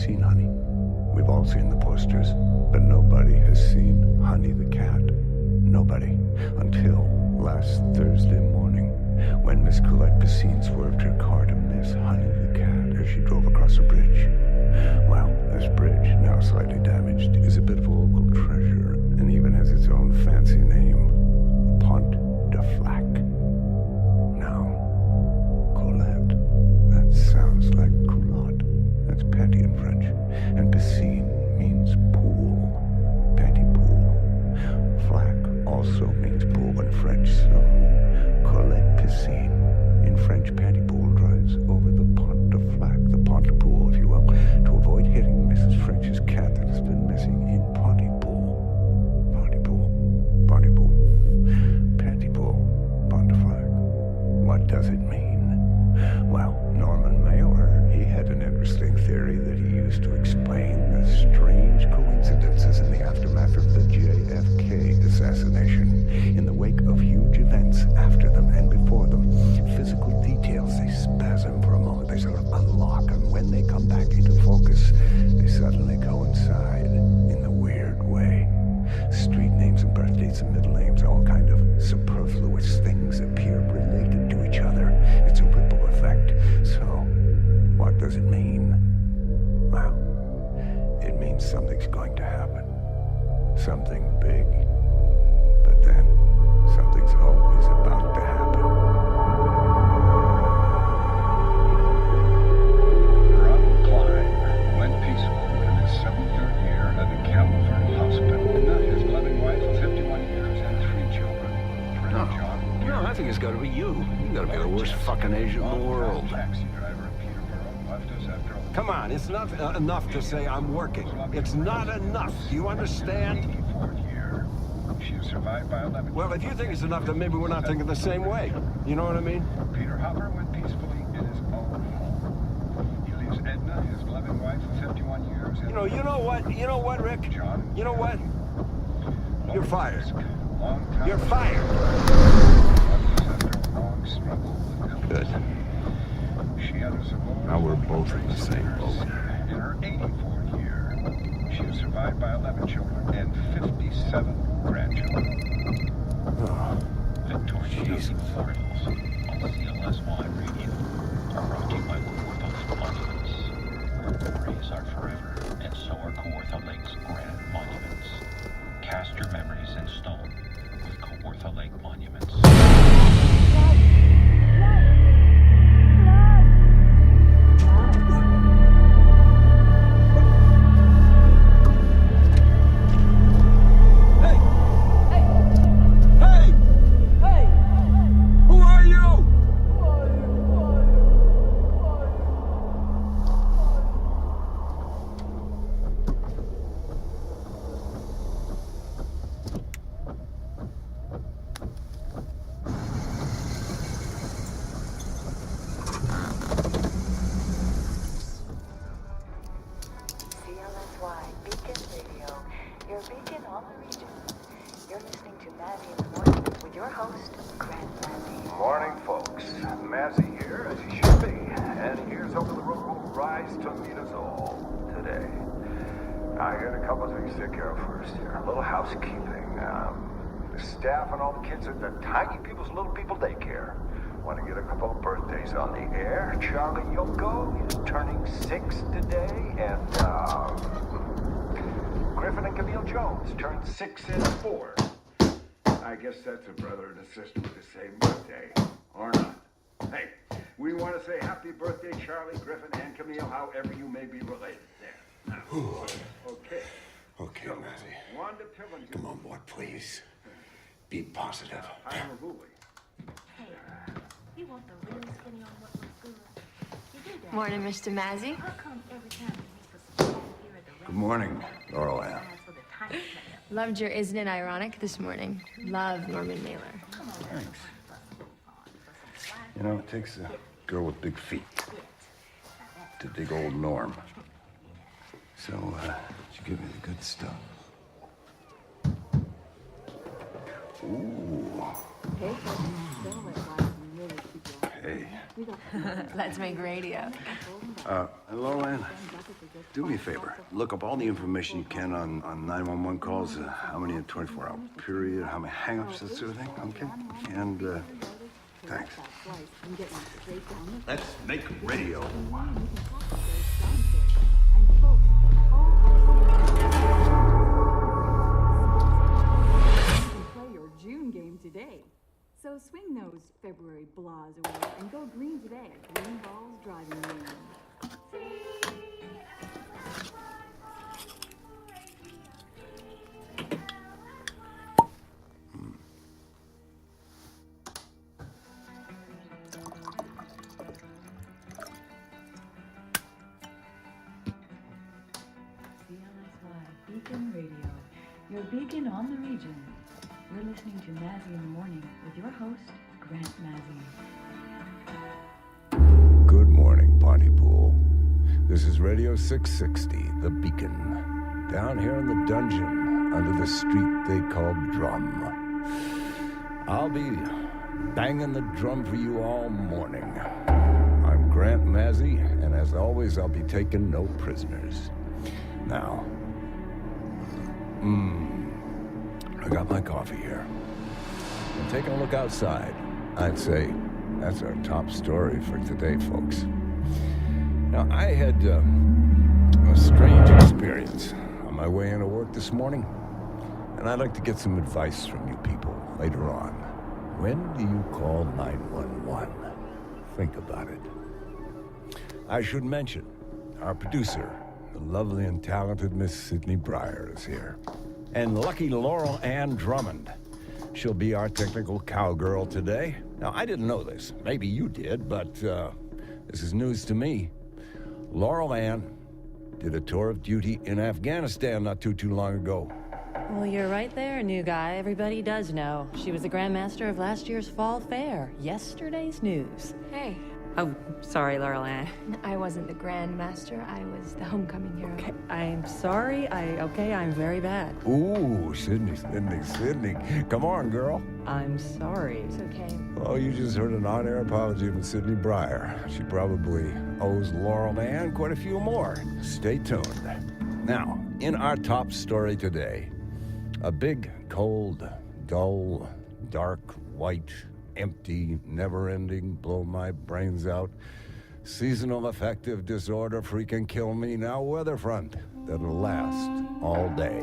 seen Honey. We've all seen the posters, but nobody has seen Honey the cat. Nobody. Until last Thursday morning, when Miss Colette Piscine swerved her car to miss Honey the cat as she drove across a bridge. Well, this bridge, now slightly damaged, is a bit of a local treasure and even has its own fancy name. Pont de Flac. Now, Colette. That sounds like culotte. That's panty in French. And piscine means pool. Panty pool. Flac also means pool in French, so Colette Piscine in French panty pool drives over the Pont de Flac, the pont de pool, if you will, to avoid hitting Mrs. French's cat that has been missing in Ponty Pool. Ponty Pool. Ponty Pool. Panty pool. Pont de Flac. What does it mean? Well, Norman Mailer, he had an interesting theory that he used to explain the strange coincidences in the aftermath of the JFK assassination. In the wake of huge events after them and before them, physical details, they spasm for a moment, they sort of unlock, and when they come back into focus, they suddenly coincide in the weird way. Street names and birth dates and middle names, all kind of superfluous things appear related to each other. It's a ripple effect. So, what does it mean? Well, it means something's going to happen. Something big. But then, something's always about to happen. Ron Klein went peaceful in his 73rd year at the Calvary Hospital. Not his loving wife of 51 years and 3 children. Friend John. No, I think it's gotta be you. You gotta be the worst fucking agent in the world. Taxi driver in Peterborough left us after a Come on, it's not enough to say I'm working. It's not enough. Do you understand? 84th year. She was survived by 11. Well, if you think it's enough, then maybe we're not thinking the same way. You know what I mean? Peter Hopper went peacefully in his own home. He leaves Edna, his loving wife of 51 years. You know what, Rick? John. You know what? You're fired. Long time. You're fired. After a long struggle with Good. She had a Samoa. Now we're both in the same boat. In her 84th year, she was survived by 11 children and 57 grandchildren. Oh, Victoria's Memorials on the CLSY radio are brought to you by Kawartha Monuments. Memories are forever, and so are Kawartha Lake's granite monuments. Cast your memories in stone with Kawartha Lake Monuments. CLSY Beacon Radio, your beacon on the region. You're listening to Mazzy in the Morning with your host, Grant Mazzy. Morning, folks. Mazzy here, as he should be. And here's hoping the road will rise to meet us all today. I got a couple of things to take care of first here. A little housekeeping. The staff and all the kids at the Tiny People's Little People Daycare want to get a couple of birthdays on the air. Charlie Yoko is turning 6 today, and Griffin and Camille Jones turned 6 and 4. I guess that's a brother and a sister with the same birthday, or not. Hey, we want to say happy birthday, Charlie, Griffin, and Camille, however you may be related there. Now, okay. okay, Mazzy. Wanda Pillinger. Come on, boy, please. Be positive. Ira Woolley. You want the real skinny on what looks good? You do that. Morning, Mr. Mazzy. How come every time you make a spot here at the Good morning, Laurel Ann. restaurant for the tiny player? Loved your Isn't It Ironic this morning. Love Norman Mailer. Thanks. You know, it takes a girl with big feet to dig old Norm. So, did you give me the good stuff? Ooh. Hey, Let's make radio. Hello, Ann. Do me a favor. Look up all the information you can on 911 calls, how many in a 24-hour period, how many hang-ups, that sort of thing, okay? And, thanks. Let's make radio. Play your June game today. So swing those February blahs away and go green today at Green Balls Driving Range. CLSY Beacon Radio, your beacon on the region. You're listening to Mazzy in the Morning with your host, Grant Mazzy. Good morning, Pontypool. This is Radio 660, The Beacon. Down here in the dungeon, under the street they call Drum. I'll be banging the drum for you all morning. I'm Grant Mazzy, and as always, I'll be taking no prisoners. Now, I got my coffee here. And taking a look outside, I'd say that's our top story for today, folks. Now, I had a strange experience on my way into work this morning, and I'd like to get some advice from you people later on. When do you call 911? Think about it. I should mention, our producer, the lovely and talented Miss Sydney Breyer, is here. And lucky Laurel Ann Drummond. She'll be our technical cowgirl today. Now, I didn't know this. Maybe you did, but this is news to me. Laurel Ann did a tour of duty in Afghanistan not too long ago. Well, you're right there, new guy. Everybody does know. She was the Grandmaster of last year's Fall Fair. Yesterday's news. Hey, Oh, sorry, Laurel Ann. I wasn't the Grand Master. I was the homecoming hero. Okay, I'm sorry. I'm very bad. Ooh, Sydney. Come on, girl. I'm sorry. It's okay. Oh, you just heard an on-air apology from Sydney Breyer. She probably owes Laurel Ann quite a few more. Stay tuned. Now, in our top story today, a big, cold, dull, dark, white, empty, never-ending, blow my brains out, seasonal affective disorder freaking kill me now weather front that'll last all day.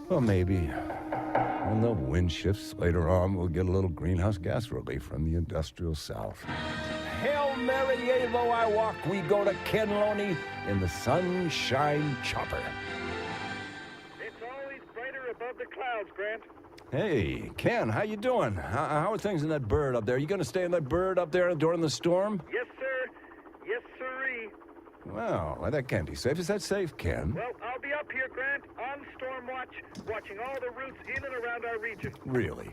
Well, maybe when the wind shifts later on, we'll get a little greenhouse gas relief from the industrial south. Hail Mary, Avo, I walk, we go to Ken Loney in the Sunshine Chopper. It's always brighter above the clouds, Grant. Hey, Ken, how you doing? How are things in that bird up there? You gonna stay in that bird up there during the storm? Yes, sir. Yes, sirree. Well, that can't be safe. Is that safe, Ken? Well, I'll be up here, Grant, on storm watch, watching all the routes in and around our region. Really?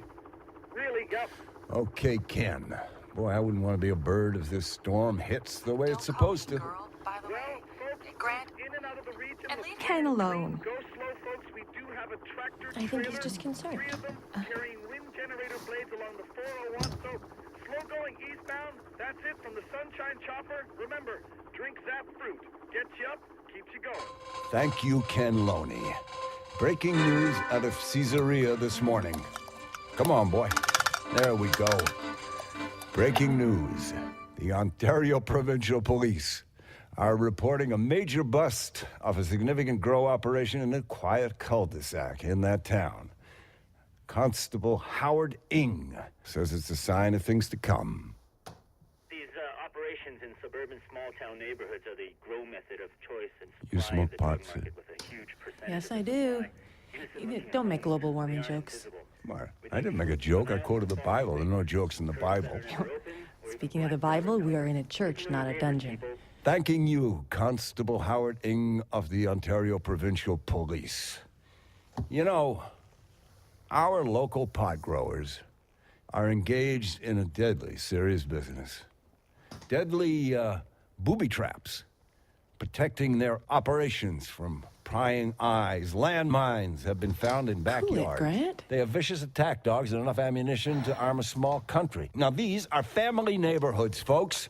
Really, yep. Okay, Ken. Boy, I wouldn't want to be a bird if this storm hits the way it's supposed to. Girl, by the way, Folks, Grant, in and out of the region. and leave Ken alone. Go slow, folks. We do have a tractor I think he's trailer, just concerned. 3 of them carrying wind generator blades along the 401. So slow going eastbound. That's it from the Sunshine Chopper. Remember, drink Zap fruit. Gets you up, keeps you going. Thank you, Ken Loney. Breaking news out of Caesarea this morning. Come on, boy. There we go. Breaking news. The Ontario Provincial Police are reporting a major bust of a significant grow operation in a quiet cul-de-sac in that town. Constable Howard Ng says it's a sign of things to come. These operations in suburban small-town neighborhoods are the grow method of choice and You supply smoke of the pot, drug Sid? market with a huge percentage Yes, of I the do. supply. Don't make global warming jokes. What? I didn't make a joke. I quoted the Bible. There are no jokes in the Bible. Speaking of the Bible, we are in a church, not a dungeon. Thanking you, Constable Howard Ng of the Ontario Provincial Police. You know, our local pot growers are engaged in a deadly, serious business. Deadly booby traps. protecting their operations from prying eyes. Landmines have been found in backyards. Grant. They have vicious attack dogs and enough ammunition to arm a small country. Now, these are family neighborhoods, folks.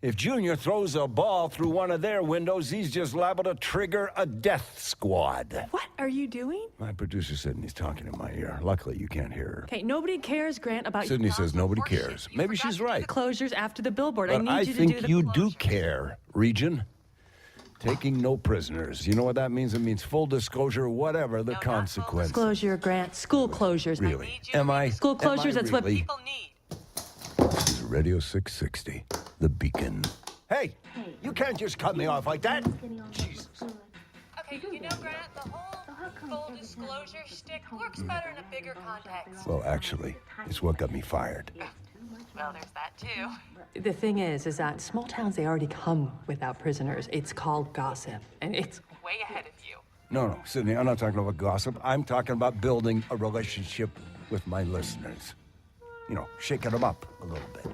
If Junior throws a ball through one of their windows, he's just liable to trigger a death squad. What are you doing? My producer Sydney's talking in my ear. Luckily, you can't hear her. Okay, nobody cares, Grant, about Sydney says nobody cares. Maybe she's right. Closures after the billboard. But I need you to do think the you closures. do care, Region. Taking no prisoners. You know what that means? It means full disclosure, whatever the consequences. Disclosure, Grant. School closures. Really? Am I? School closures, that's what really? people need. This is Radio 660, The Beacon. Hey, you can't just cut me off like that. Jesus. Okay, you know, Grant, the whole full disclosure shtick works better in a bigger context. Well, actually, it's what got me fired. Well, there's that, too. The thing is that in small towns, they already come without prisoners. It's called gossip, and it's way ahead of you. No, Sydney, I'm not talking about gossip. I'm talking about building a relationship with my listeners. You know, shaking them up a little bit.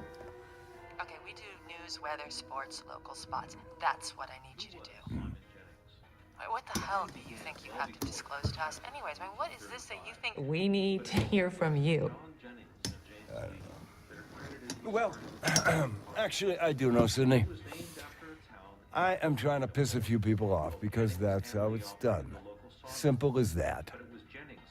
Okay, we do news, weather, sports, local spots. That's what I need you to do. What the hell do you think you have to disclose to us? Anyways, I mean, what is this that you think we need to hear from you? I don't know. Well, actually, I do know, Sydney. I am trying to piss a few people off because that's how it's done. Simple as that.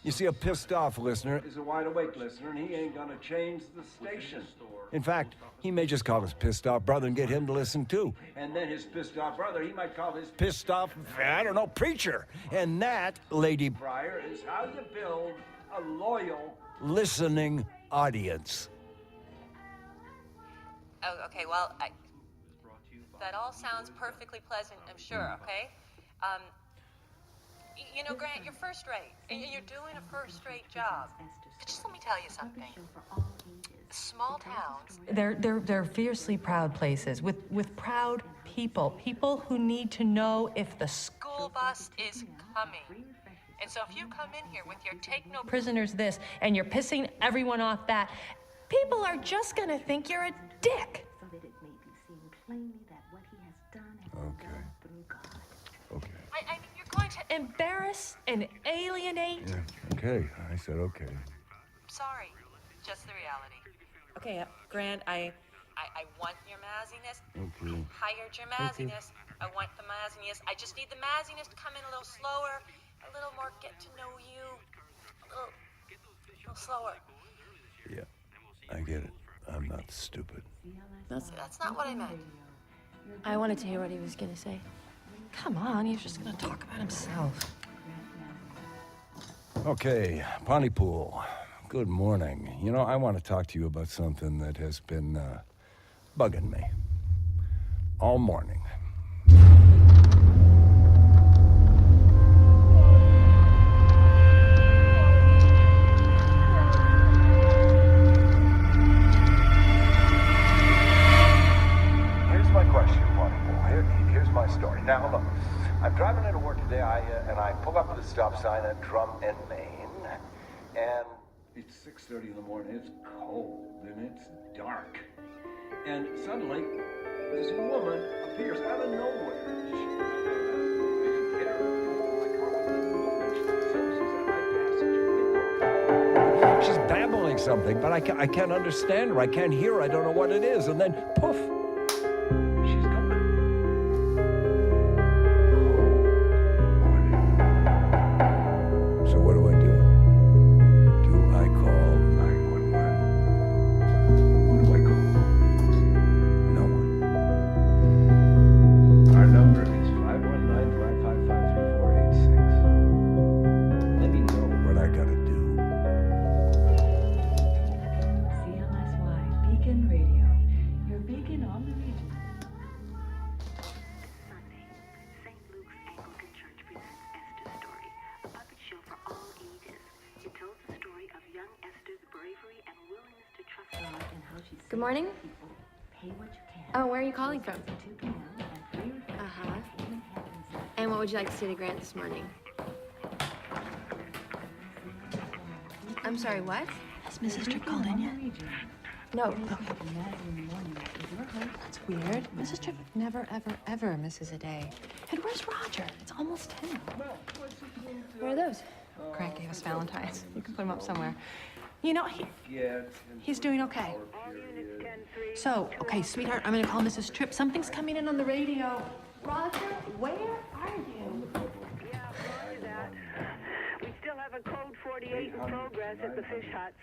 You see, a pissed off listener is a wide awake listener, and he ain't gonna change the station. In fact, he may just call his pissed off brother and get him to listen too. And then his pissed off brother, he might call his pissed off, I don't know, preacher. And that, Lady Breyer, is how you build a loyal, listening audience. Oh, okay, well, that all sounds perfectly pleasant, I'm sure, okay? You know, Grant, you're first rate, and you're doing a first-rate job. But just let me tell you something. Small towns, they're fiercely proud places with proud people who need to know if the school bus is coming. And so if you come in here with your take no prisoners this, and you're pissing everyone off that, people are just gonna think you're a dick. So that it may be seen plainly that what he has done has been done through God. Okay. I mean, you're going to embarrass and alienate. Yeah, okay. I said okay. Sorry, just the reality. Okay, Grant, I want your mazziness. Okay. I hired your mazziness. I want the mazziness. I just need the mazziness to come in a little slower, a little more get to know you, a little slower. Yeah, I get it. I'm not stupid. That's not what I meant. I wanted to hear what he was gonna say. Come on, he's just gonna talk about himself. Okay, Pontypool. Good morning. You know, I want to talk to you about something that has been bugging me all morning. Here's my question, Pontypool. Here's my story. Now, look, I'm driving into work today, and I pull up to the stop sign at Drum and Main, and It's 6:30 in the morning. It's cold and it's dark. And suddenly, this woman appears out of nowhere. She's babbling something, but I can't understand her. I can't hear her. I don't know what it is. And then, poof, she's gone. So what do I do? Do I call 911? Who do I call? No one. Our number is 519-555-3486. Let me know what I gotta do. CLSY Beacon Radio, your beacon on the region. Sunday, St. Luke's Anglican Church presents Esther's Story, a puppet show for all ages. It tells the story of young Esther's bravery and willingness to trust God and how she Good morning. people. Pay what you can. Oh, where are you calling from? 2 p.m. and free refreshments even happens like And what would you like to say to Grant this morning? I'm sorry, what? Has Mrs. Sister called in yet? No. It's weird. Mrs. Tripp never, ever, ever misses a day. And where's Roger? It's almost 10. Where are those? Grant gave us Valentine's. You can put them up somewhere. You know, he's doing okay. So, okay, sweetheart, I'm gonna call Mrs. Tripp. Something's coming in on the radio. Roger, where are you? Yeah, roger that. We still have a code 48 in progress at the fish huts.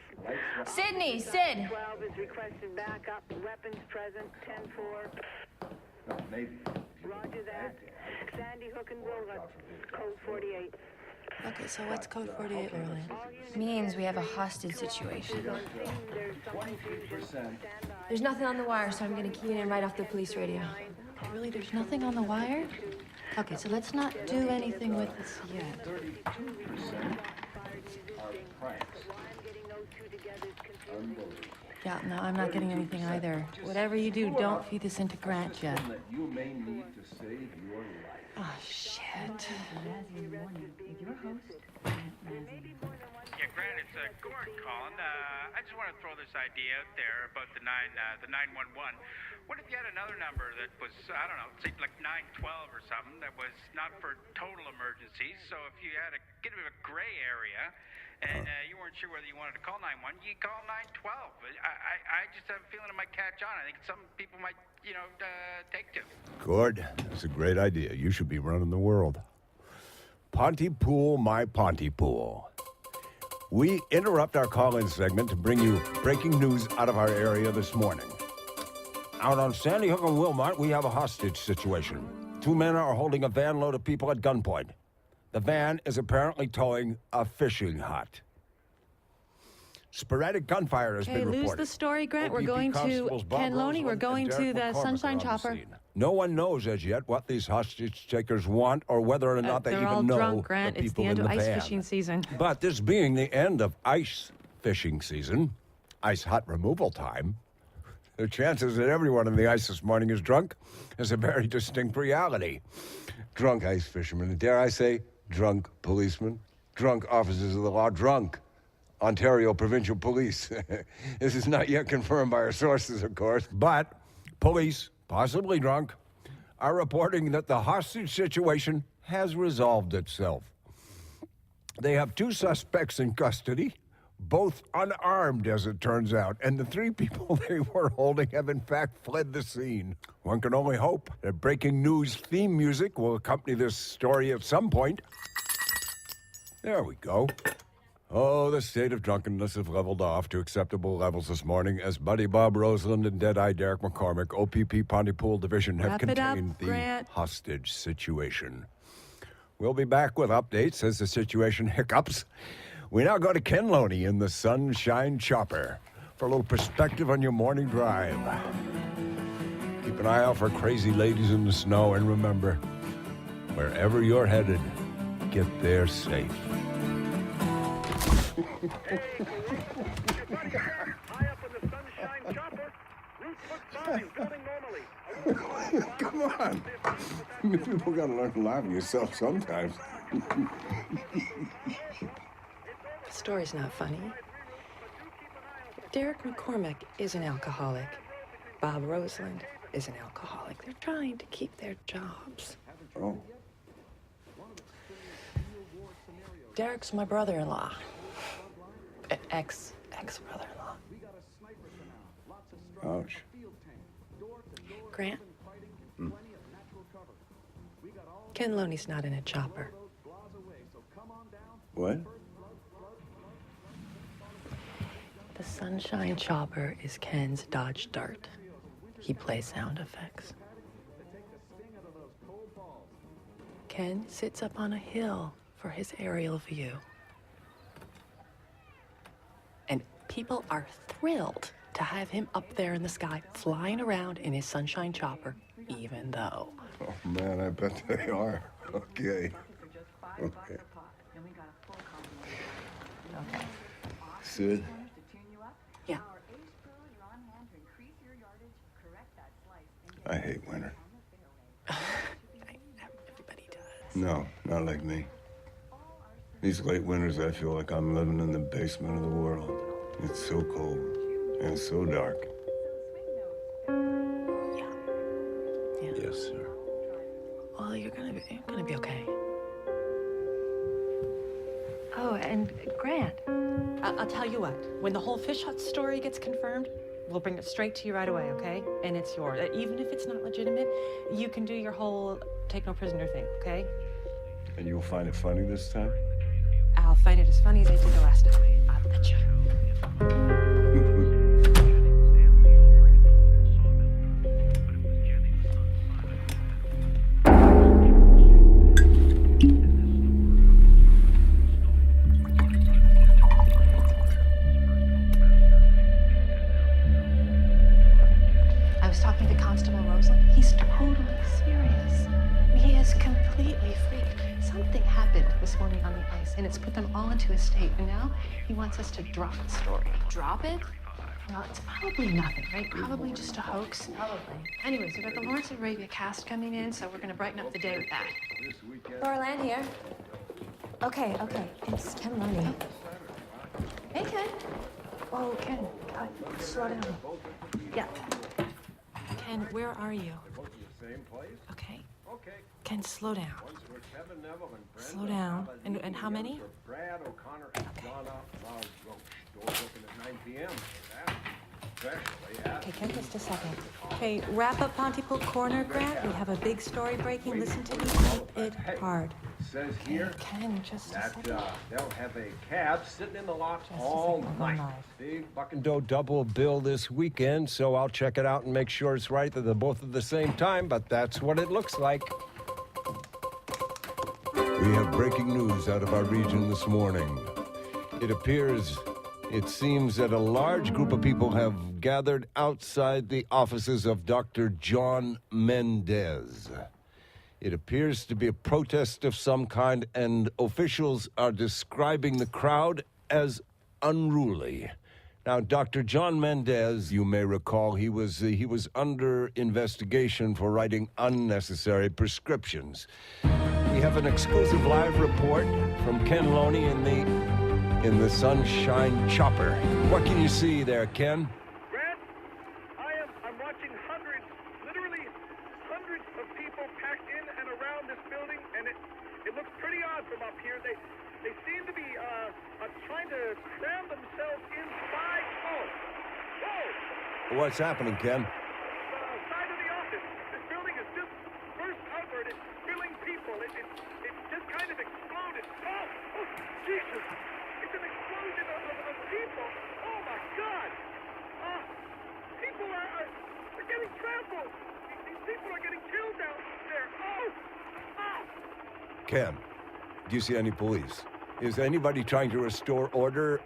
Sydney, Sid. 12 is requested backup. Weapons present. 10-4. Maybe. Roger that. Sandy Hook and Willet. Code 48. Okay, so what's code 48, Lorraine? Means we have a hostage situation. There's nothing on the wire, so I'm gonna key it in right off the police radio. Really, there's nothing on the wire? Okay, so let's not do anything with this yet. 32% are pranks. Yeah, no, I'm not getting anything either. Whatever you do, don't feed this into Grant yet. That you may need to save your life. Oh, shit. Yeah, Grant, it's Gordon calling. I just want to throw this idea out there about the 911. What if you had another number that was, I don't know, say like 912 or something that was not for total emergencies? So if you had a bit of a gray area and you weren't sure whether you wanted to call 911, you call 912. I just have a feeling it might catch on. I think some people might, take to. Gord, that's a great idea. You should be running the world. Pontypool, my Pontypool. We interrupt our call-in segment to bring you breaking news out of our area this morning. Out on Sandy Hook and Wilmot, we have a hostage situation. 2 men are holding a van load of people at gunpoint. The van is apparently towing a fishing hut. Sporadic gunfire has been reported. Lose the story, Grant. We're OPP going to Constables Bob Ken Loney. We're Roseland going and to Derek the McCormick Sunshine are on the Chopper. scene. No one knows as yet what these hostage takers want or whether or not they They're even all know drunk, Grant. the It's people the end in of the ice van. fishing season. But this being the end of ice fishing season, ice hut removal time, the chances that everyone in the ice this morning is drunk is a very distinct reality. Drunk ice fishermen, and dare I say, drunk policemen, drunk officers of the law, drunk Ontario Provincial Police. This is not yet confirmed by our sources, of course, but police, possibly drunk, are reporting that the hostage situation has resolved itself. They have 2 suspects in custody, both unarmed, as it turns out, and the 3 people they were holding have in fact fled the scene. One can only hope that breaking news theme music will accompany this story at some point. There we go. Oh, the state of drunkenness has leveled off to acceptable levels this morning as Buddy Bob Roseland and Dead-Eye Derek McCormick, OPP Pontypool Division, have Wrap it up, contained the Grant. hostage situation. We'll be back with updates as the situation hiccups. We now go to Ken Loney in the Sunshine Chopper for a little perspective on your morning drive. Keep an eye out for crazy ladies in the snow, and remember, wherever you're headed, get there safe. Hey, your buddy here, high up in the Sunshine Chopper. Route foot 5, building normally. Come on. People gotta learn to laugh at yourself sometimes. The story's not funny. Derek McCormick is an alcoholic. Bob Roseland is an alcoholic. They're trying to keep their jobs. Oh. Derek's my brother-in-law. Ex-brother-in-law. Ouch. Grant? Ken Loney's not in a chopper. What? The Sunshine Chopper is Ken's Dodge Dart. He plays sound effects. Ken sits up on a hill for his aerial view. And people are thrilled to have him up there in the sky, flying around in his Sunshine Chopper, even though. Oh, man, I bet they are. Okay. Okay. Okay. Sid? Yeah. I hate winter. Everybody does. No, not like me. These late winters, I feel like I'm living in the basement of the world. It's so cold. And so dark. Yeah. Yes, sir. Well, you're gonna be okay. Oh, and Grant. I'll tell you what. When the whole fish hut story gets confirmed, we'll bring it straight to you right away, okay? And it's yours. Even if it's not legitimate, you can do your whole take no prisoner thing, okay? And you'll find it funny this time? I'll find it as funny as I did the last time. I'll bet you. I was talking to Constable Roseland. He's totally serious. He is completely freaked. Something happened this morning on the ice, and it's put them all into a state. And now he wants us to drop the story. Drop it? Well, it's probably nothing, right? Probably just a hoax. Probably. Anyways, we've got the Lawrence of Arabia cast coming in, so we're going to brighten up the day with that. Laura Land here. Okay. It's Ken Loney. Hey, Ken. Oh, Ken, God, slow down. Yeah. Ken, where are you? Okay. Ken, slow down. Slow down. And how many? Okay, Ken, just a second. Okay, wrap up Pontypool Corner, Grant. We have a big story breaking. Listen to me. Keep it hard. Says here Ken, just a that second. they'll have a cab sitting in the lot Just a all second. night. Hold on. Big Buckendo double bill this weekend, so I'll check it out and make sure it's right that they're both at the same time, but that's what it looks like. We have breaking news out of our region this morning. It seems that a large group of people have gathered outside the offices of Dr. John Mendez. It appears to be a protest of some kind, and officials are describing the crowd as unruly. Now, Dr. John Mendez, you may recall, he was under investigation for writing unnecessary prescriptions. We have an exclusive live report from Ken Loney in the Sunshine Chopper. What can you see there, Ken? Grant, I'm watching literally hundreds of people packed in and around this building, and it looks pretty odd from up here. They seem to be trying to cram themselves inside. Whoa! What's happening, Ken? Side of the office. This building is just burst outward. It's filling people. It just kind of exploded. Oh, Jesus! It's an explosion of people. Oh my God! People are getting trampled. These people are getting killed down there. Ken, do you see any police? Is anybody trying to restore order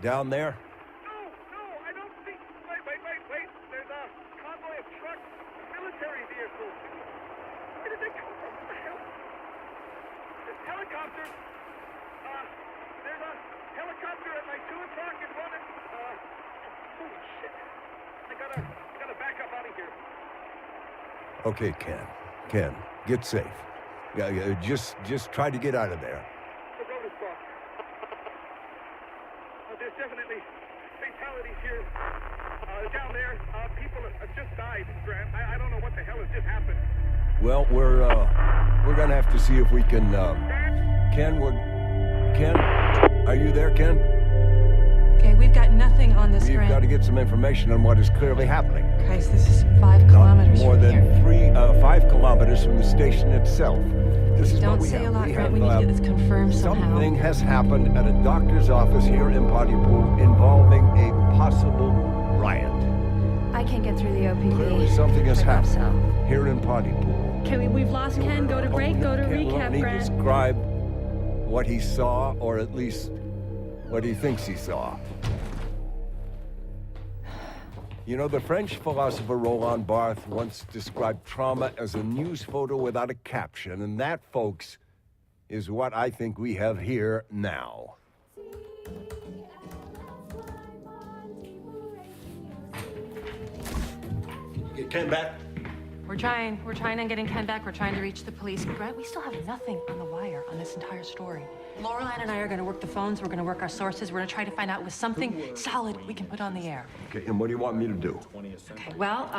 down there? No, I don't see. Wait. There's a convoy of trucks, military vehicles. Where did they come from? What the hell? There's helicopters. There's a helicopter at like 2 o'clock and one at, holy shit. I gotta back up out of here. Okay, Ken, get safe. Yeah, just try to get out of there. The road is blocked. There's definitely fatalities here. Down there, people have just died, Grant. I don't know what the hell has just happened. Well, we're gonna have to see if we can. Ken, are you there, Ken? Okay, we've got nothing on this, We've Grant. got to get some information on what is clearly happening. Guys, this is 5 kilometers More from than here. 5 kilometers from the station itself. This is Don't what we say have. a lot, We Grant. have, We need to get this confirmed somehow. Something has happened at a doctor's office here in Pontypool involving a possible riot. I can't get through the OPP. Clearly something has I hope happened here in Pontypool. Okay, we've lost Ken. Go to break. Go to recap, Loney Grant. describe what he saw, or at least what he thinks he saw. You know, the French philosopher Roland Barthes once described trauma as a news photo without a caption, and that, folks, is what I think we have here now. Get Ken back. We're trying on getting Ken back. We're trying to reach the police. Grant, we still have nothing on the wire on this entire story. Laureline and I are going to work the phones. We're going to work our sources. We're going to try to find out with something solid we can put on the air. Okay, and what do you want me to do? Okay, well,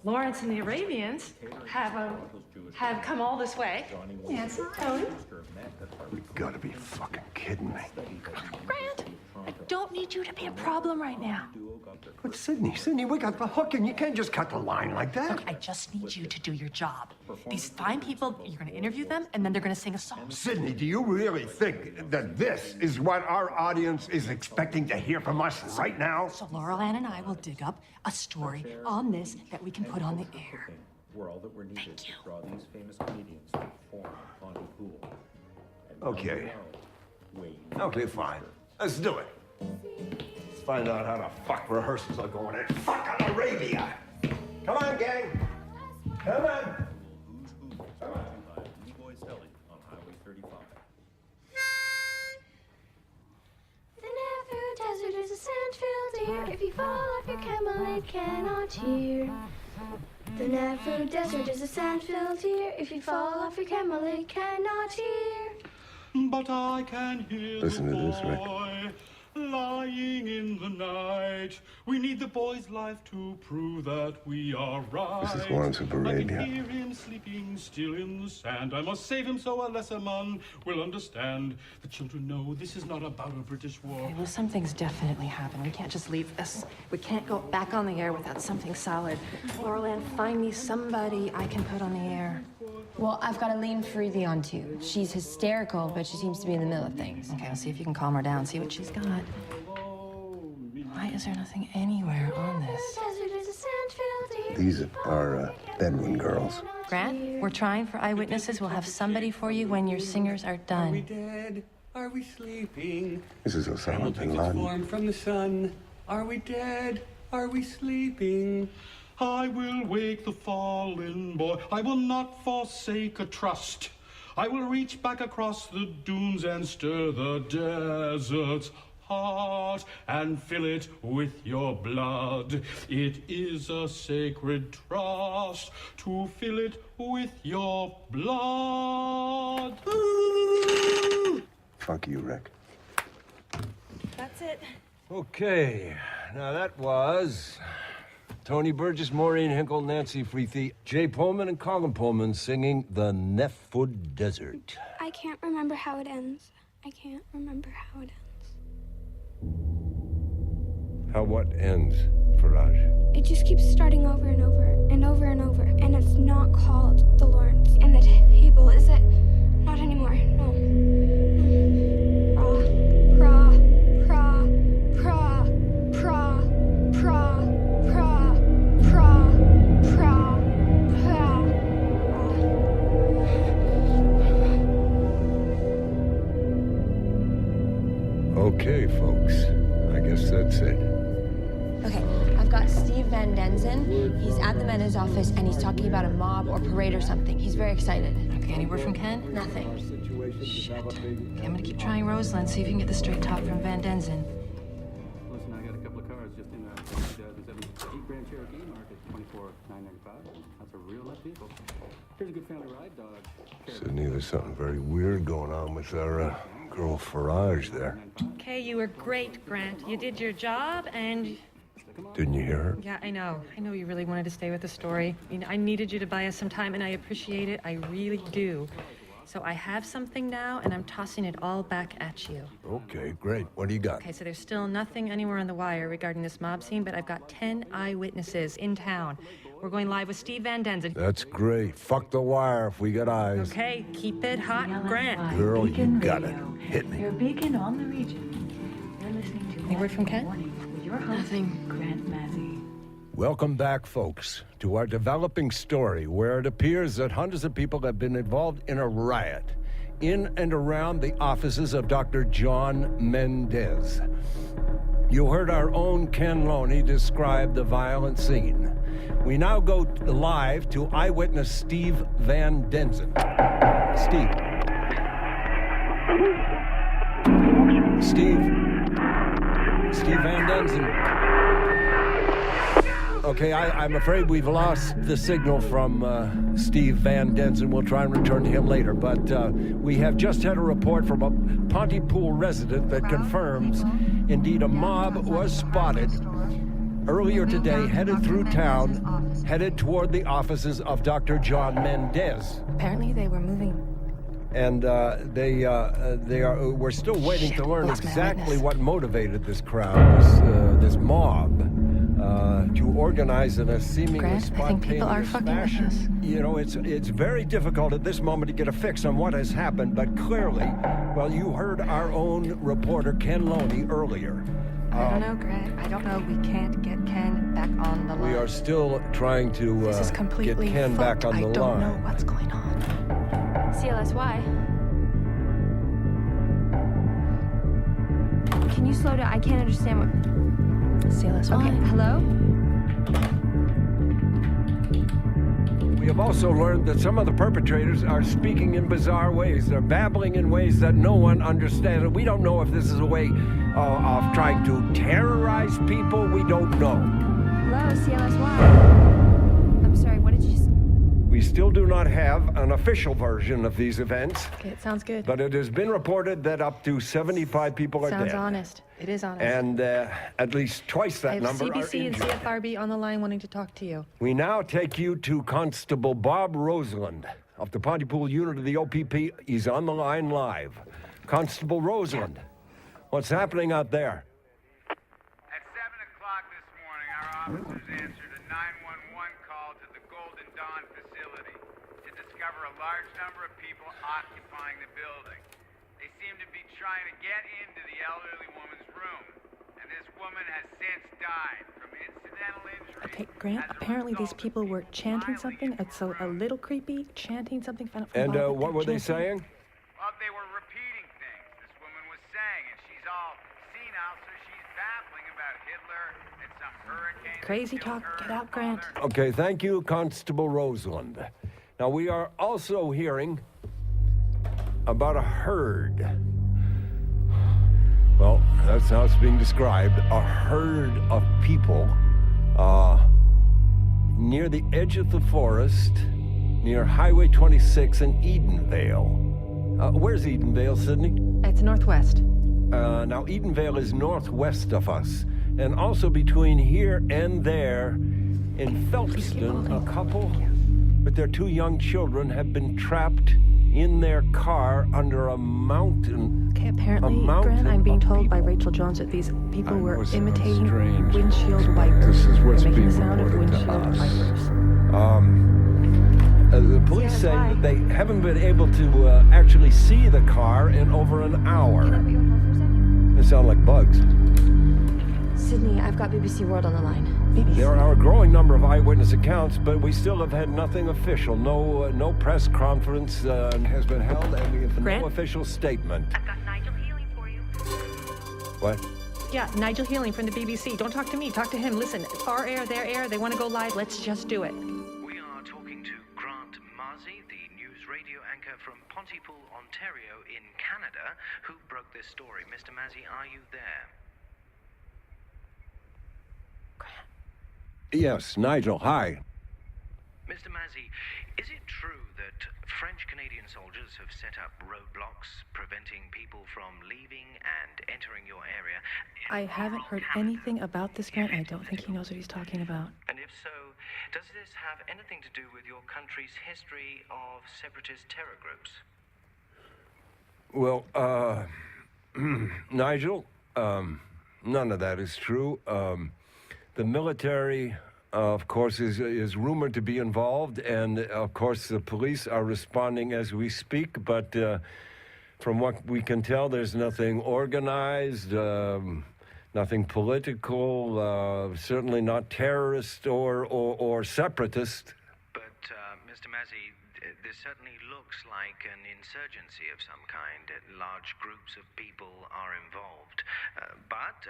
Lawrence and the Arabians have come all this way. Nancy, Tony. You gotta be fucking kidding me. Grant, I don't need you to be a problem right now. But Sydney, we got the hook, and you can't just cut the line like that. Look, I just need you to do your job. These fine people, you're going to interview them, and then they're going to sing a song. Sydney, do you really think that this is what our audience is expecting to hear from us right now? So Laurel Ann and I will dig up a story on this that we can put on the air. We're all that we're needed to draw these famous comedians to perform on the pool. Okay. Okay, fine. Let's do it. Let's find out how the fuck rehearsals are going in fucking Arabia. Come on, gang. Come on. The Never Desert is a sand-filled deer. If you fall off your camel, it cannot hear. The Never Desert is a sand-filled deer. If you fall off your camel, it cannot hear. But I can hear Listen the to this, Rick. boy lying in the night. We need the boy's life to prove that we are right. This is Lawrence of I Arabia. can hear him sleeping still in the sand. I must save him so a lesser man will understand. The children know this is not about a British war. Okay, well, something's definitely happened. We can't just leave this. We can't go back on the air without something solid. Laurel Ann, find me somebody I can put on the air. Well, I've got Aline Freethy on too. She's hysterical, but she seems to be in the middle of things. Okay, I'll see if you can calm her down. See what she's got. Why is there nothing anywhere on this? Desert is a sand-filled deer. These are Bedouin girls. Grant, we're trying for eyewitnesses. We'll have somebody for you when your singers are done. Are we dead? Are we sleeping? This is Osama bin Its Laden. form from the sun. Are we dead? Are we sleeping? I will wake the fallen boy. I will not forsake a trust. I will reach back across the dunes and stir the desert's heart and fill it with your blood. It is a sacred trust to fill it with your blood. Fuck you, Rick. That's it. Okay, now that was Tony Burgess, Maureen Hinkle, Nancy Freethy, Jay Pullman, and Colin Pullman singing The Never Desert. I can't remember how it ends. I can't remember how it ends. How what ends, Faraj? It just keeps starting over and over and over and over. And it's not called the Lawrence. And the table, is it? Not anymore, no. Pra, pra, pra, pra, pra, pra, pra, pra, pra, Okay, folks. I guess that's it. Okay, I've got Steve Van Denzen. He's at the Mena's office, and he's talking about a mob or parade or something. He's very excited. Okay, any word from Ken? Nothing. Shit. Okay, I'm gonna keep trying Rosalind, see if you can get the straight talk from Van Denzen. Listen, I got a couple of cars just in the 8 Grand Cherokee market, $24,995. That's a real nice vehicle. Here's a good family ride, dog. Sydney, there's something very weird going on with our girl Faraj there. Okay, you were great, Grant. You did your job, and Didn't you hear her? yeah, I know. I know you really wanted to stay with the story. I mean, I needed you to buy us some time, and I appreciate it. I really do. So I have something now, and I'm tossing it all back at you. Okay, great. What do you got? Okay, so there's still nothing anywhere on the wire regarding this mob scene, but I've got 10 eyewitnesses in town. We're going live with Steve Van Denzen. That's great. Fuck the wire if we got eyes. Okay, keep it hot, Grant. Girl, you got it. Hit me. Your beacon on the region. You're listening to Any word from Ken? with your host, Nothing. Grant Mazzy. Welcome back, folks, to our developing story where it appears that hundreds of people have been involved in a riot in and around the offices of Dr. John Mendez. You heard our own Ken Loney describe the violent scene. We now go live to eyewitness Steve Van Denzen. Steve. Steve Van Denzen. Okay, I'm afraid we've lost the signal from Steve Van Denzen. We'll try and return to him later. But we have just had a report from a Pontypool resident that confirms, indeed, a mob was spotted earlier today, headed through town, headed toward the offices of Dr. John Mendez. Apparently they were moving. And we're still waiting to learn exactly what motivated this crowd, this mob, to organize in a seemingly spontaneous I think people are fucking fashion. with us. You know, it's very difficult at this moment to get a fix on what has happened, but clearly, well, you heard our own reporter, Ken Loney, earlier. I don't know, Grant. I don't know. We can't get Ken back on the line. We are still trying to This is get completely Ken back on the line. I don't know what's going on. CLSY. Can you slow down? I can't understand what... CLSY. Okay, hello? We have also learned that some of the perpetrators are speaking in bizarre ways. They're babbling in ways that no one understands. And we don't know if this is a way of trying to terrorize people. We don't know. Hello, CLSY. I'm sorry, what did you say? We still do not have an official version of these events. Okay, it sounds good. But it has been reported that up to 75 people are Sounds dead. honest. It is honest. And at least twice that I have number are CBC and injured. CFRB on the line wanting to talk to you. We now take you to Constable Bob Roseland of the Pontypool unit of the OPP. He's on the line live. Constable Roseland, what's happening out there? At 7 o'clock this morning, our officers answered a 911 call to the Golden Dawn facility to discover a large number of people occupying the building. They seem to be trying to get into the elderly woman's room, and this woman has since died from incidental injuries. Okay, Grant, apparently these people were chanting something. It's a little creepy. Chanting something from And Bob, what were they saying? Well, they were repeating things this woman was saying, and she's all senile, so she's babbling about Hitler and some hurricane. Crazy talk. Get out, Grant. Okay, thank you, Constable Roseland. Now, we are also hearing about a herd. Well, that's how it's being described. A herd of people near the edge of the forest, near Highway 26 in Edenvale. Where's Edenvale, Sydney? It's northwest. Now, Edenvale is northwest of us, and also between here and there in Phelpston, a couple with their 2 young children have been trapped in their car under a mountain. Okay, apparently, Grant, I'm being told by Rachel Jones that these people were imitating windshield wipers. This is what's They're making being the sound of reported to windshield us. wipers. The police say that they haven't been able to actually see the car in over an hour. Can I put you on hold for a second? They sound like bugs. Sydney, I've got BBC World on the line. There are a growing number of eyewitness accounts, but we still have had nothing official. No press conference has been held, and we have no official statement. I've got Nigel Healing for you. What? Yeah, Nigel Healing from the BBC. Don't talk to me. Talk to him. Listen, our air, their air. They want to go live. Let's just do it. We are talking to Grant Marzi, the news radio anchor from Pontypool, Ontario in Canada, who broke this story. Mr. Marzi, are you there? Yes, Nigel, hi. Mr. Marzi, is it true that French-Canadian soldiers have set up roadblocks preventing people from leaving and entering your area? I haven't heard anything about this, Grant. I don't think he knows what he's talking about. And if so, does this have anything to do with your country's history of separatist terror groups? Well, Nigel, none of that is true. The military, of course, is rumored to be involved, and of course the police are responding as we speak, but from what we can tell, there's nothing organized, nothing political, certainly not terrorist or separatist. But, Mr. Marzi, this certainly looks like an insurgency of some kind. Large groups of people are involved. But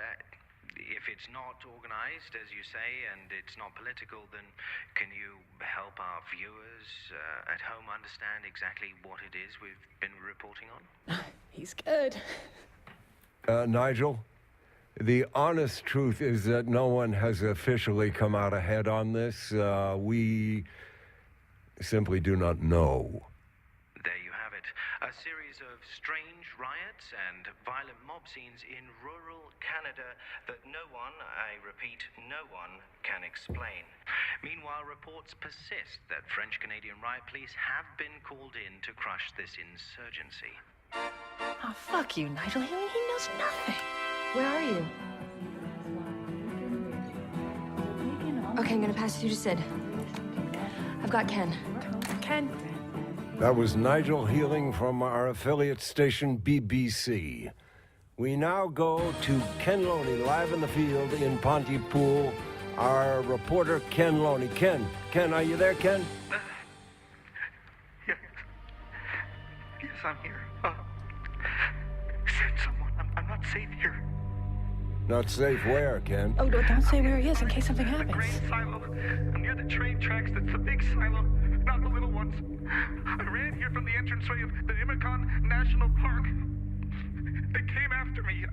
if it's not organized, as you say, and it's not political, then can you help our viewers at home understand exactly what it is we've been reporting on? He's good. Nigel, The honest truth is that no one has officially come out ahead on this. We simply do not know. There you have it. A series of strange riots and violent mob scenes in rural Canada that no one, I repeat, no one can explain. Meanwhile, reports persist that French-Canadian riot police have been called in to crush this insurgency. Oh, fuck you, Nigel. He knows nothing. Where are you? Okay, I'm gonna pass you to Sid. I've got Ken. Ken? That was Nigel Healing from our affiliate station, BBC. We now go to Ken Loney, live in the field in Pontypool. Our reporter, Ken Loney. Ken, are you there, Ken? Yes, I'm here. Send someone. I'm not safe here. Not safe where, Ken? Oh, don't say where he is in case something happens. The grain silo. I'm near the train tracks. That's the big silo, not the little ones. I ran here from the entranceway of the Imicon National Park. They came after me.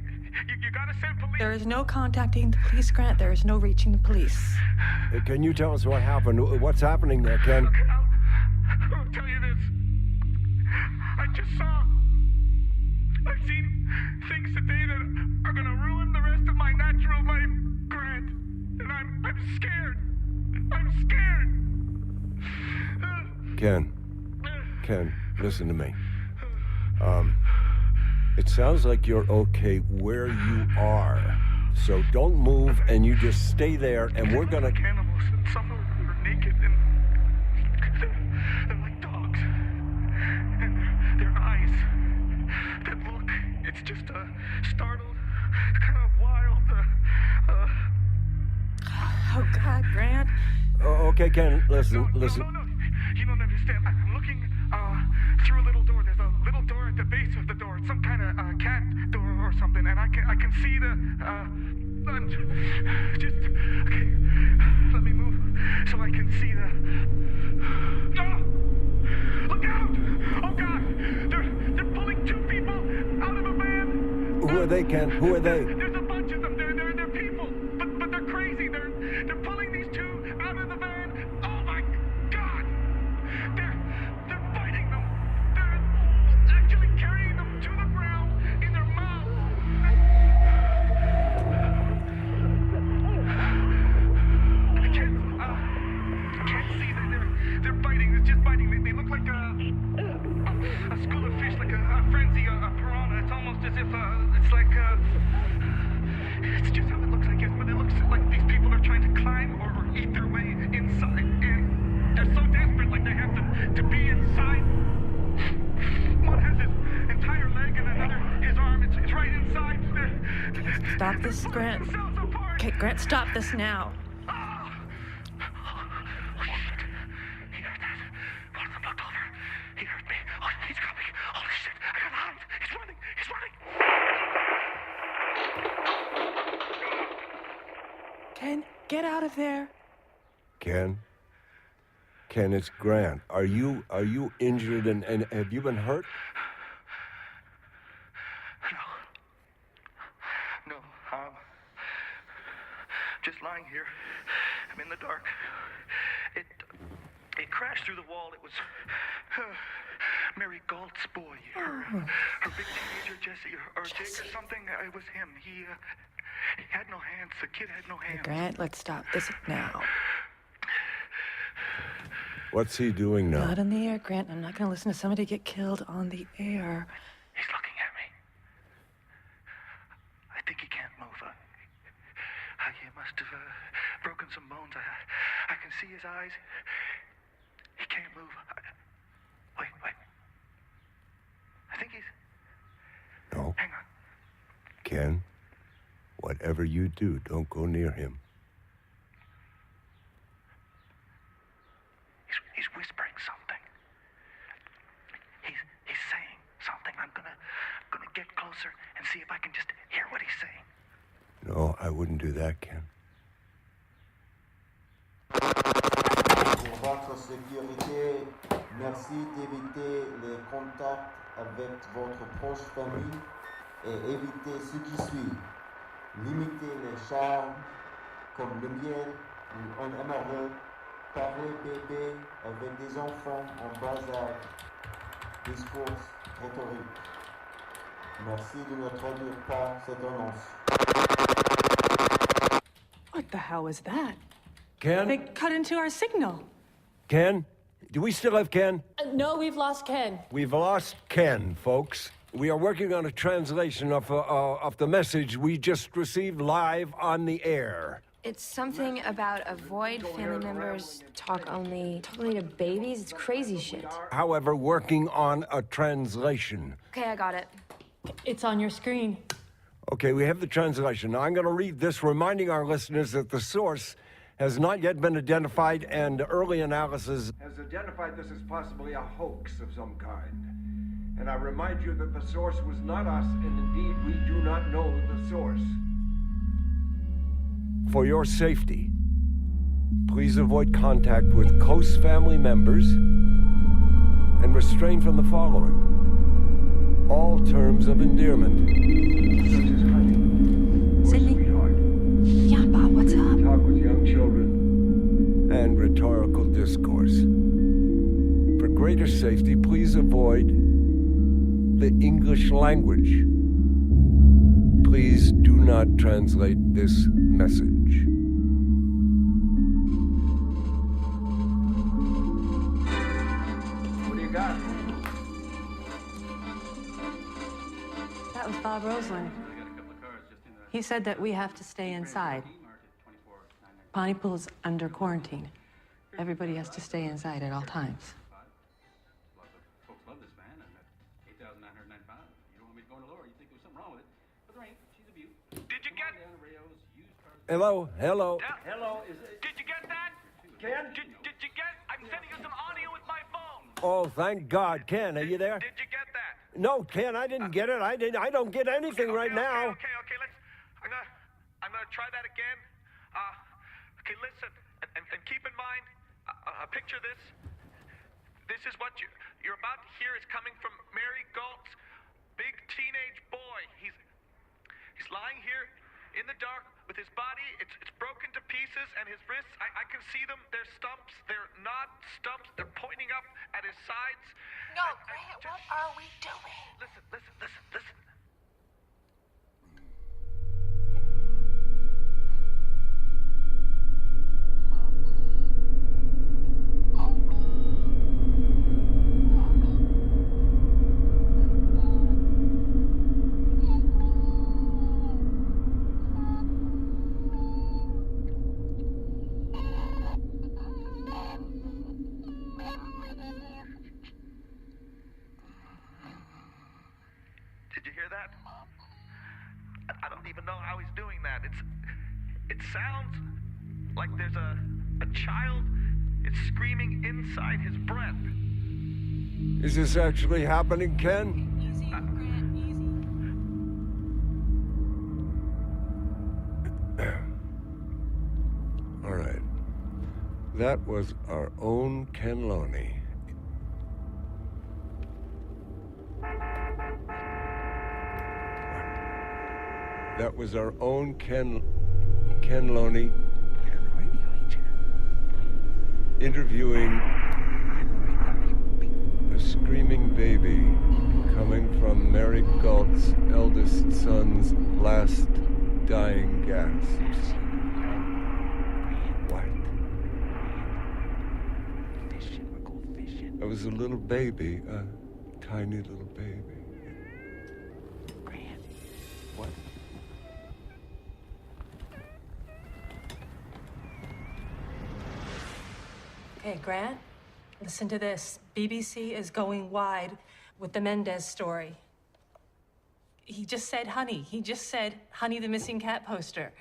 You gotta send police. There is no contacting the police, Grant. There is no reaching the police. Can you tell us what happened? What's happening there, Ken? Okay, I'll tell you this. I've seen things today that are gonna ruin the rest of my natural life, Grant. And I'm scared. I'm scared. Ken, listen to me. It sounds like you're okay where you are. So don't move and you just stay there and we're gonna... Animals, and some of them are naked and they're like dogs. And their eyes, that look, it's just startled, kind of wild. Oh, God, Grant. Okay, Ken, listen. No, you don't understand. I'm looking through a little door. There's a little door at the base of the door. It's some kind of cat door or something, and I can see the okay. Let me move so I can see the. Oh! Look out! Oh God! They're pulling two people out of a van. Who are they, Ken? Who are they? There's a bunch of them. They're people, but they're crazy. They're pulling these two out of the van. Oh my God! They're fighting them. They're actually carrying them to the ground in their mouths. I can't see that they're biting. It's just biting. They look like a school of fish, like a frenzy, a piranha. It's almost as if it's like it's just how it looks, I guess. But it looks like these people are trying to climb or eat their way inside, and they're so desperate, like they have to be inside. One has his entire leg and another his arm. It's right inside. Stop this, Grant. Okay, Grant, stop this now. He heard me. Oh, he's coming. Holy shit. I gotta hide. He's running. Ken, get out of there. Ken, it's Grant. Are you injured and have you been hurt? No, just lying here. I'm in the dark. It crashed through the wall. It was Mary Galt's boy. Her big teenager, Jesse, or Jake or something. It was him. He had no hands. The kid had no hands. Grant, let's stop this now. What's he doing now? Not in the air, Grant. I'm not going to listen to somebody get killed on the air. He's looking at me. I think he can't move. He must have broken some bones. I can see his eyes. He can't move. Wait. I think he's... No. Hang on. Ken, whatever you do, don't go near him. He's whispering something. He's saying something. I'm gonna get closer and see if I can just hear what he's saying. No, I wouldn't do that, Ken. Pour votre sécurité, merci d'éviter les contacts avec votre proche famille et évitez ce qui suit. Limitez les charmes comme le miel ou un amoureux. Parlez bébé avec des enfants en bas âge. Discours rhétorique. Merci de ne traduire pas cette annonce. What the hell was that? Ken? They cut into our signal. Ken? Do we still have Ken? No, we've lost Ken. We've lost Ken, folks. We are working on a translation of the message we just received live on the air. It's something about avoid family members, talk only to babies. It's crazy shit. However, working on a translation. Okay, I got it. It's on your screen. Okay, we have the translation. Now, I'm going to read this, reminding our listeners that the source has not yet been identified, and early analysis has identified this as possibly a hoax of some kind. And I remind you that the source was not us, and indeed, we do not know the source. For your safety, please avoid contact with close family members and refrain from the following. All terms of endearment. Sydney? Yeah, Bob, what's up? Talk with young children and rhetorical discourse. For greater safety, please avoid the English language. Please do not translate this message. What do you got? That was Bob Roseland. He said that we have to stay inside. Pontypool's under quarantine. Everybody has to stay inside at all times. Folks love this van. I'm at 8,995. You don't want me to go any lower. You think there's something wrong with it. But there ain't. She's a beaut. Did you get... Hello, hello. Hello, Did you get that? Ken? Did you get... I'm sending you some audio with my phone. Oh, thank God. Ken, are you there? Did you get that? No, Ken, I didn't get it. I don't get anything right now. Okay, I'm gonna try that again. Okay, listen, and keep in mind, picture this. This is what you're about to hear is coming from Mary Galt's big teenage boy. He's lying here in the dark with his body. It's broken to pieces, and his wrists, I can see them. They're stumps. They're not stumps. They're pointing up at his sides. No, Grant, what are we doing? Listen. Did you hear that? I don't even know how he's doing that. It sounds like there's a child is screaming inside his breath. Is this actually happening, Ken? Easy, Grant, easy. All right. That was our own Ken Loney. That was our own Ken Loney interviewing a screaming baby coming from Mary Galt's eldest son's last dying gasps. What? It was a little baby, a tiny little baby. What? Hey, Grant, listen to this. BBC is going wide with the Mendez story. He just said Honey. He just said Honey the Missing Cat poster.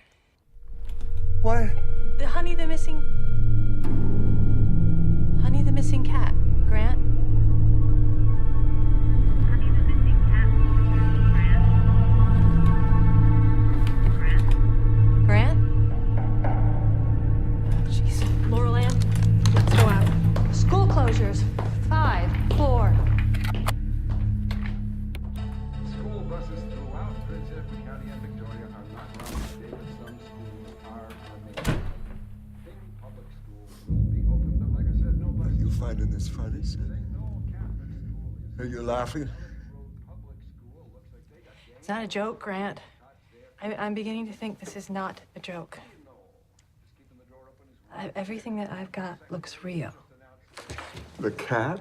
What? The Honey the Missing Cat, Grant. Grant? Jeez, Laurel Ann, let's go out. School closures. 5, 4. School buses throughout Prince Edward County and Victoria are not running. finding this funny, son? Are you laughing? It's not a joke, Grant. I'm beginning to think this is not a joke. Everything that I've got looks real. The cat?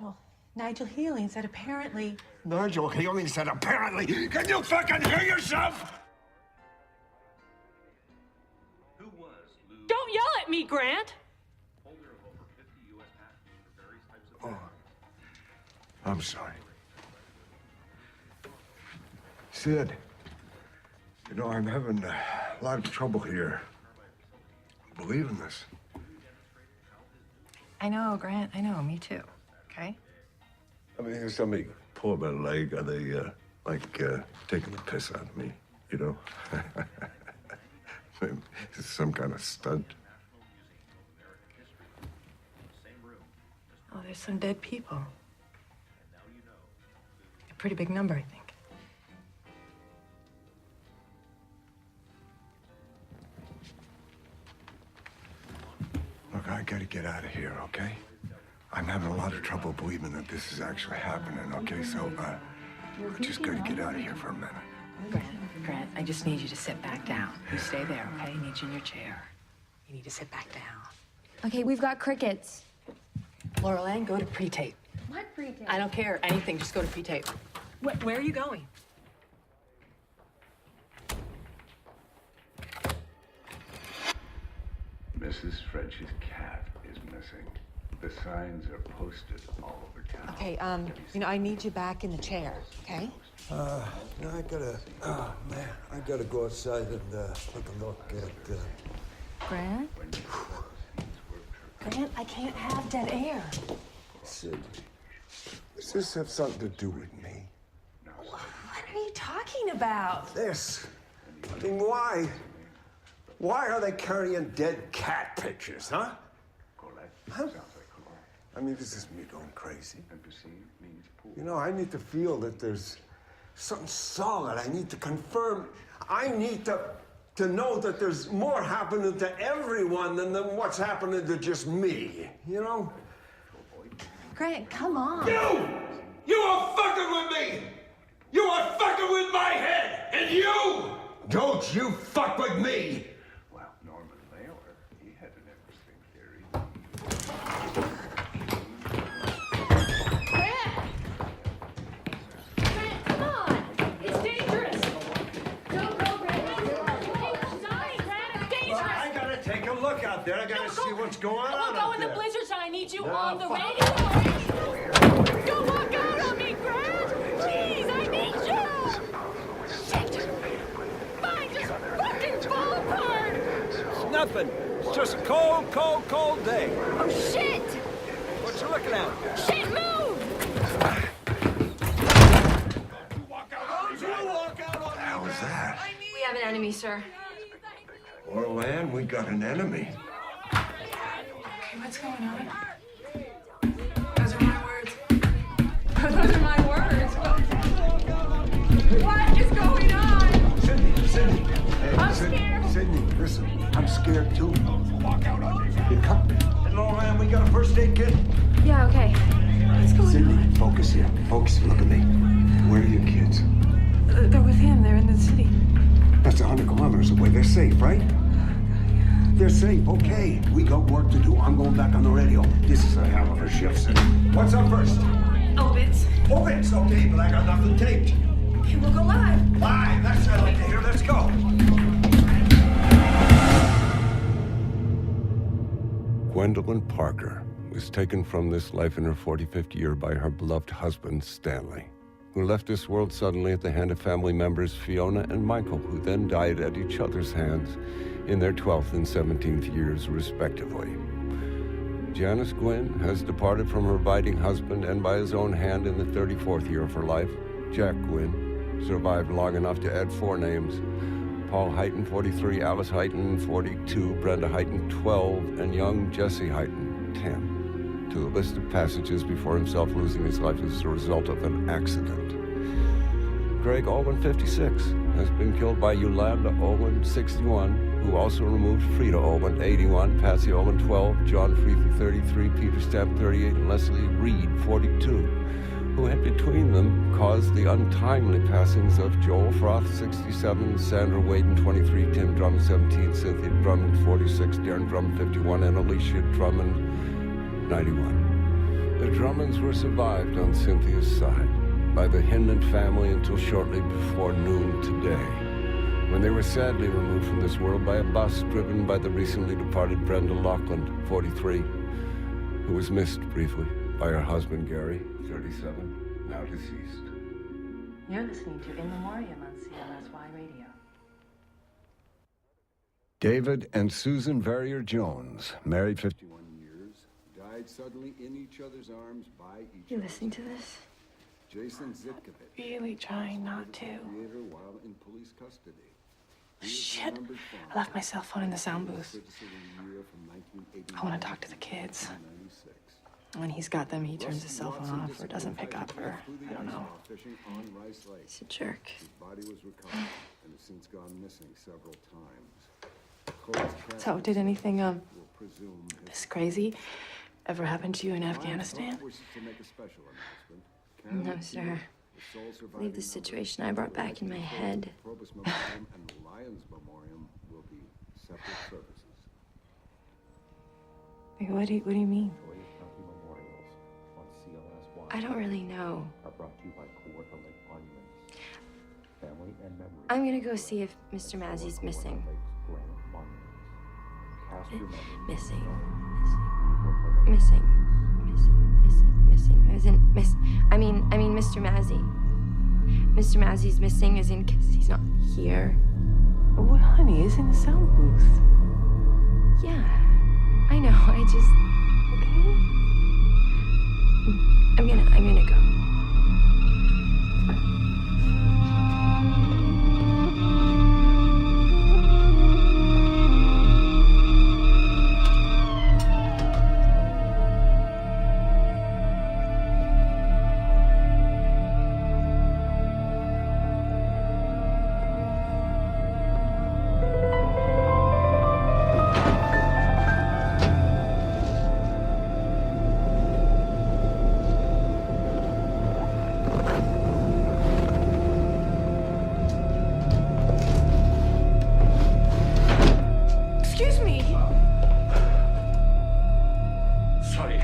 Well, Nigel Healing said apparently... Nigel Healing said apparently. Can you fucking hear yourself? Don't yell at me, Grant! Oh, I'm sorry. Sid, you know, I'm having a lot of trouble here believing this. I know, Grant. I know. Me too. Okay? I mean, if somebody pulled my leg, are they, taking the piss out of me, you know? It's some kind of stunt. Oh, there's some dead people. A pretty big number, I think. Look, I gotta get out of here, okay? I'm having a lot of trouble believing that this is actually happening, okay? So, I just gotta get out of here for a minute. Grant, I just need you to sit back down. You stay there, okay? I need you in your chair. You need to sit back down. Okay, we've got crickets. Laurel Ann, go to pre-tape. What pre-tape? I don't care. Anything. Just go to pre-tape. Where are you going? Mrs. French's cat is missing. The signs are posted all over town. Okay, I need you back in the chair, okay? No, I gotta go outside and take a look at, Grant? Grant, I can't have dead air. Sid. Does this have something to do with me? What are you talking about? This. I mean, why? Why are they carrying dead cat pictures, huh? Huh? I mean, this is me going crazy. You know, I need to feel that there's something solid. I need to confirm. I need to know that there's more happening to everyone than what's happening to just me, you know? Grant, come on. You are fucking with me! You are fucking with my head! And you! Don't you fuck with me! Well, Norman Mailer, he had an interesting theory. Grant, come on! It's dangerous! Go, Grant! Sorry, Grant, it's dangerous! I gotta take a look out there. I gotta see what's going on We'll go out in there. the blizzard zone. I need you No, on the fuck. radio. Don't walk out on me, Grant! Please, I need you! Shit! Fine, just fucking fall apart! It's nothing. It's just a cold, cold, cold day. Oh, shit! What you looking at? Shit, move! Don't you walk out on What the hell was that? We have an enemy, sir. Laurel Ann, we got an enemy. Okay, what's going on? Those are my words. Those are my words. What is going on? Sydney. Hey, I'm scared. Sydney, listen. I'm scared too. Walk out on me. You come. Laurel Ann, we got a first aid kit. Yeah, okay. What's going Sydney, focus here. Focus. Look at me. Where are your kids? on? They're with him. They're in the city. That's 100 kilometers away. They're safe, right? They're safe. Okay. We got work to do. I'm going back on the radio. This is a hell of a shift, Sydney. What's up first? Obits. Obits. Okay, but I got nothing taped. Okay, we'll go live. Live. That's what I like to hear. Let's go. Gwendolyn Parker was taken from this life in her 45th year by her beloved husband, Stanley, who left this world suddenly at the hand of family members Fiona and Michael, who then died at each other's hands in their 12th and 17th years, respectively. Janice Gwynn has departed from her abiding husband, and by his own hand in the 34th year of her life. Jack Gwynn survived long enough to add 4 names: Paul Heighton, 43, Alice Heighton, 42, Brenda Heighton, 12, and young Jesse Heighton, 10, to the list of passages before himself losing his life as a result of an accident. Greg Allman, 56, has been killed by Yolanda Owen, 61, who also removed Frida Owen, 81, Patsy Owen, 12, John Freethy, 33, Peter Stamp, 38, and Leslie Reed, 42, who had between them caused the untimely passings of Joel Froth, 67, Sandra Waden, 23, Tim Drummond, 17, Cynthia Drummond, 46, Darren Drummond, 51, and Alicia Drummond, 91. The Drummonds were survived on Cynthia's side by the Hinman family until shortly before noon today, when they were sadly removed from this world by a bus driven by the recently departed Brenda Loughlin, 43, who was missed briefly by her husband Gary, 37, now deceased. You're listening to In Memoriam on CLSY Radio. David and Susan Verrier Jones, married 51 years, died suddenly in each other's arms by each You other. listening to this? Jason Zitkovich, Really trying not to. creator while in police custody. Shit. I left my cell phone in the sound booth. I want to talk to the kids. When he's got them, he turns his cell phone off or doesn't pick up, or I don't know. He's a jerk. His body was recovered and has since gone missing several times. So, did anything, this crazy ever happen to you in Afghanistan? No, sir. I believe the situation I brought back in my head. Like, what do you mean? I don't really know. Are brought to you by Kawartha Lake Monuments. Family and memory. I'm gonna go see if Mr. Massey's missing. Cast your memory. Missing. As in, I mean, Mr. Massey. Mr. Massey's missing as in, 'cause he's not here. Well, honey, he's in the sound booth. Yeah, I know, I just... Okay? I'm gonna go. Excuse me. Sorry.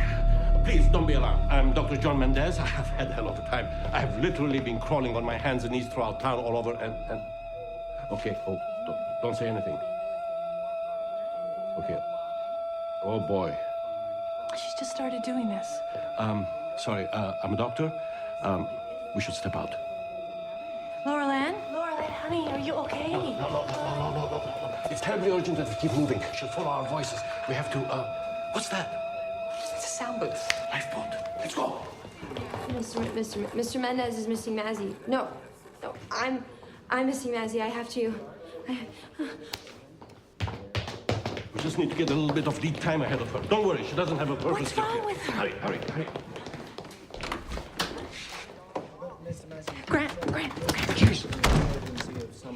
Please don't be alarmed. I'm Dr. John Mendez. I have had a hell of a time. I've literally been crawling on my hands and knees throughout town all over and... Okay, oh, don't say anything. Okay. Oh, boy. She's just started doing this. Sorry, I'm a doctor. We should step out. Laurel Ann, honey, are you okay? No. It's terribly urgent that we keep moving. She'll follow our voices. We have to, what's that? It's a sound booth. Lifeboat. Let's go. Mr. Mendez is missing Mazzy. No, I'm missing Mazzy. I have to. We just need to get a little bit of lead time ahead of her. Don't worry, she doesn't have a purpose. What's wrong with her? Hurry. Grant. Jeez.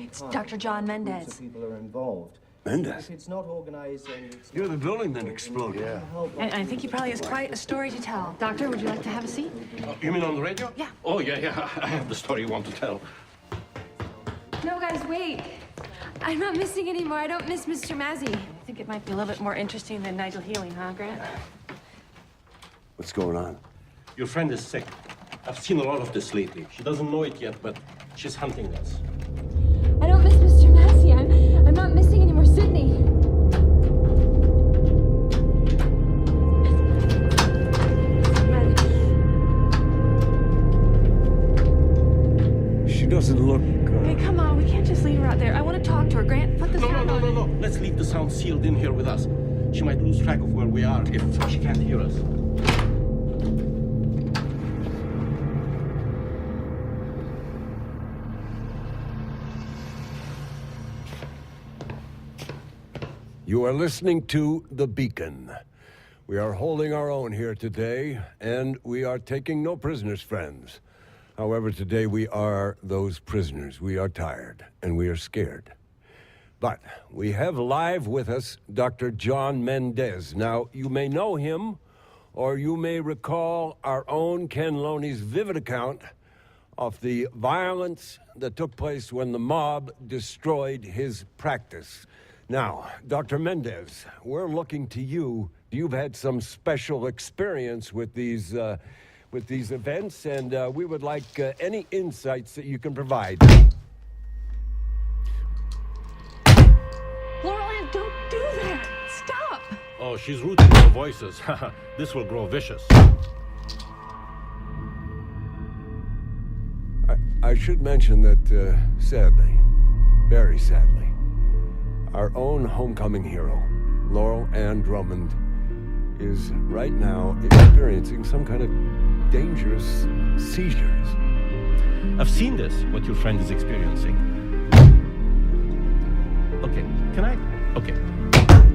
It's Dr. John Mendez. People are involved. Mendez? If it's not organized and it's You're the building that exploded. Yeah. And I think he probably has quite a story to tell. Doctor, would you like to have a seat? You mean on the radio? Yeah. Oh, yeah. I have the story you want to tell. No, guys, wait. I'm not missing anymore. I don't miss Mr. Mazzy. I think it might be a little bit more interesting than Nigel Healing, huh, Grant? What's going on? Your friend is sick. I've seen a lot of this lately. She doesn't know it yet, but she's hunting us. I don't miss Mr. Mazzy. I'm not missing anymore. Sydney. She doesn't look... Hey, come on. We can't just leave her out there. I want to talk to her. Grant, put the sound on. No. Let's leave the sound sealed in here with us. She might lose track of where we are if she can't hear us. You are listening to The Beacon. We are holding our own here today, and we are taking no prisoners, friends. However, today we are those prisoners. We are tired, and we are scared. But we have live with us Dr. John Mendez. Now, you may know him, or you may recall our own Ken Loney's vivid account of the violence that took place when the mob destroyed his practice. Now, Dr. Mendez, we're looking to you. You've had some special experience with these events, and we would like any insights that you can provide. Laurel Ann, don't do that! Stop! Oh, she's rooting for voices. This will grow vicious. I should mention that, sadly, very sadly, our own homecoming hero, Laurel Ann Drummond, is right now experiencing some kind of dangerous seizures. I've seen this, what your friend is experiencing. Okay, can I? Okay.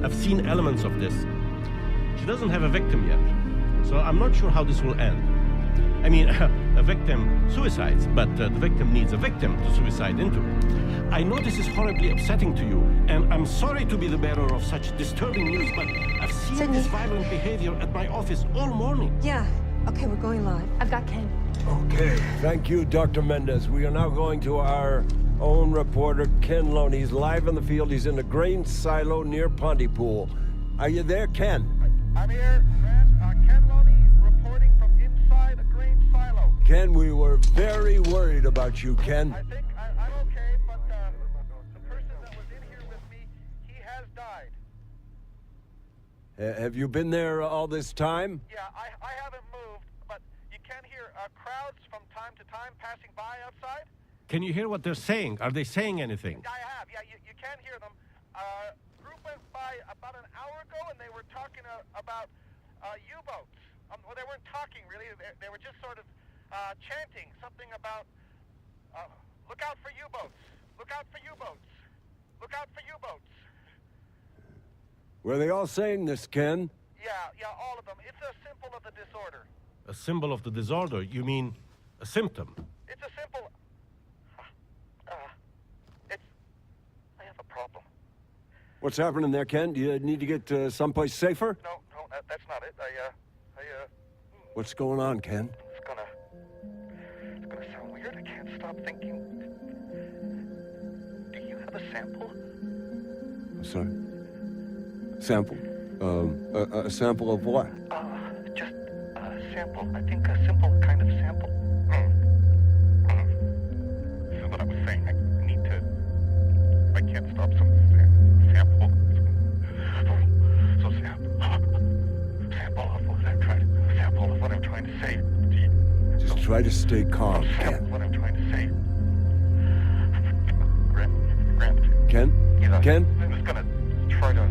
I've seen elements of this. She doesn't have a victim yet, so I'm not sure how this will end. I mean, a victim suicides, but the victim needs a victim to suicide into. I know this is horribly upsetting to you, and I'm sorry to be the bearer of such disturbing news, but I've seen this violent behavior at my office all morning. Yeah. Okay, we're going live. I've got Ken. Okay. Thank you, Dr. Mendez. We are now going to our own reporter, Ken Loney. He's live in the field. He's in a grain silo near Pontypool. Are you there, Ken? I'm here, Grant. Ken Loney reporting from inside a grain silo. Ken, we were very worried about you, Ken. I think I'm okay, but the person that was in here with me, he has died. Have you been there all this time? Yeah, I haven't moved, but you can hear crowds from time to time passing by outside. Can you hear what they're saying? Are they saying anything? I have, yeah, you can hear them. Group went by about an hour ago, and they were talking about U-boats. Well, they weren't talking, really. They were just sort of chanting something about, look out for U-boats. Look out for U-boats. Look out for U-boats. Were they all saying this, Ken? Yeah, all of them. It's a symbol of the disorder. A symbol of the disorder? You mean a symptom? It's a symbol. I have a problem. What's happening there, Ken? Do you need to get someplace safer? No, that's not it. What's going on, Ken? It's gonna sound weird. I can't stop thinking. Do you have a sample? I'm sorry? Sample? A sample of what? Just a sample. I think a simple kind of sample. This is what I was saying. I can't stop some sample. So sample of what I'm trying to. Sample of what I'm trying to say. Just try to stay calm, Sample Ken. of what I'm trying to say. Grant. Ken? Yeah, Ken? I'm just gonna try to.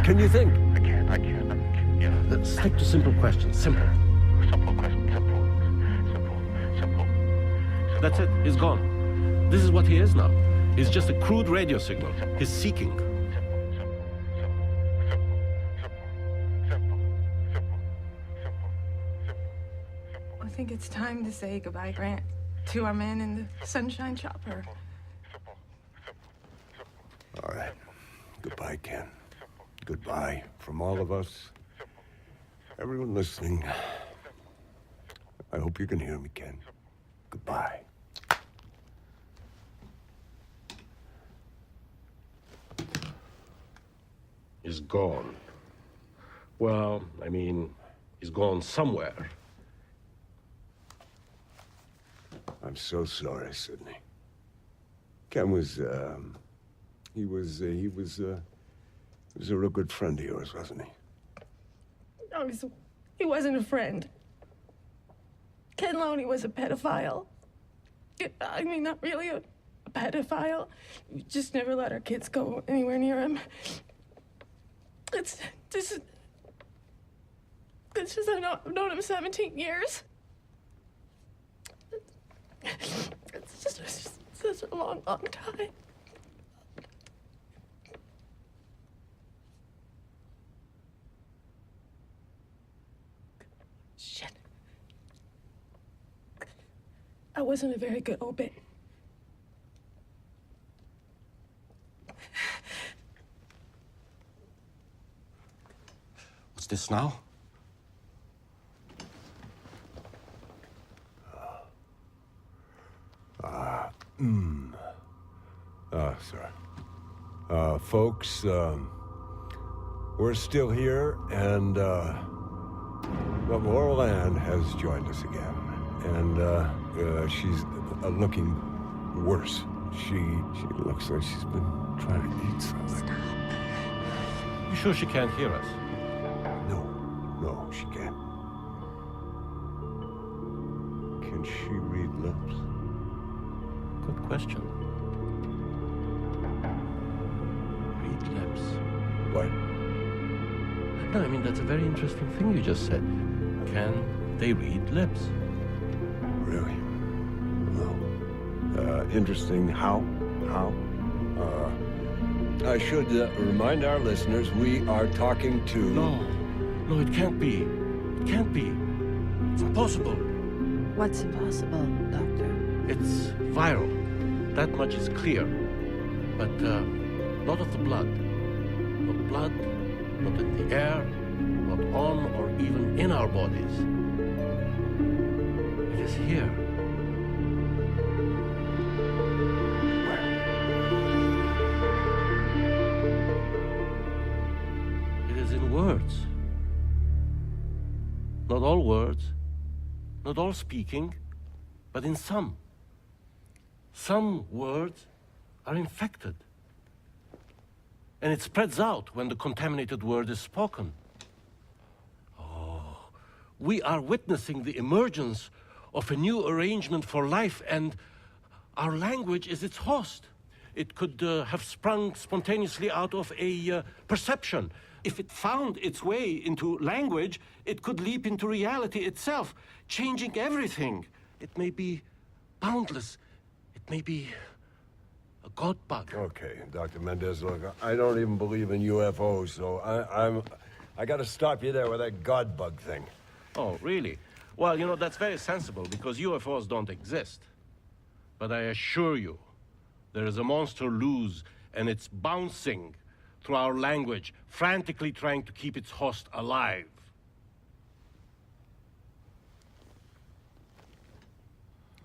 Can you think? I can't. Yeah. Let's stick to simple questions. Simple. Simple question. Simple. That's it. He's gone. This is what he is now. He's just a crude radio signal. He's seeking. I think it's time to say goodbye, Grant, to our man in the sunshine chopper. All right. Goodbye, Ken. Goodbye from all of us. Everyone listening. I hope you can hear me, Ken. Goodbye. He's gone. Well, I mean, he's gone somewhere. I'm so sorry, Sidney. Ken was, he was a real good friend of yours, wasn't he? No, he wasn't a friend. Ken Loney was a pedophile. I mean, not really a pedophile. We just never let our kids go anywhere near him. It's just I've known him 17 years. It's just such a long time. Shit. That wasn't a very good open. What's this now? Sorry. Folks, we're still here, and, well, Laurel Ann has joined us again, and, she's looking worse. She looks like she's been trying to eat something. Stop. You sure she can't hear us? No, she can't. Can she read lips? Good question. Read lips. What? No, I mean, that's a very interesting thing you just said. Can they read lips? Really? Well, interesting. How? I should remind our listeners we are talking to... No, it can't be. It can't be. It's impossible. What's impossible, Doctor? It's viral. That much is clear. But not of the blood. Not blood, not in the air, not on or even in our bodies. It is here. It is in words. Not all words, not all speaking, but in some. Some words are infected. And it spreads out when the contaminated word is spoken. Oh, we are witnessing the emergence of a new arrangement for life, and our language is its host. It could have sprung spontaneously out of a perception. If it found its way into language, it could leap into reality itself, changing everything. It may be boundless. It may be a god bug. Okay, Dr. Mendez, look, I don't even believe in UFOs, so I gotta stop you there with that god bug thing. Oh, really? Well, you know, that's very sensible, because UFOs don't exist. But I assure you, there is a monster loose, and it's bouncing through our language, frantically trying to keep its host alive.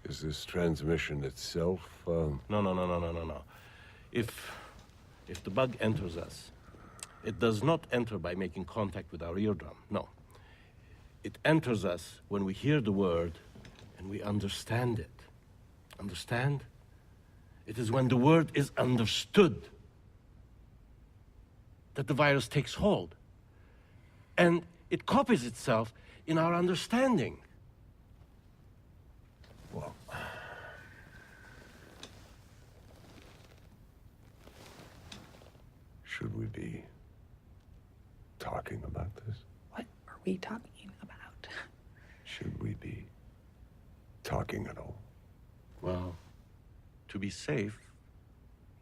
Is this transmission itself, No. If the bug enters us, it does not enter by making contact with our eardrum, no. It enters us when we hear the word and we understand it. Understand? It is when the word is understood that the virus takes hold. And it copies itself in our understanding. well, should we be talking about this? What are we talking about? Should we be talking at all? Well, to be safe,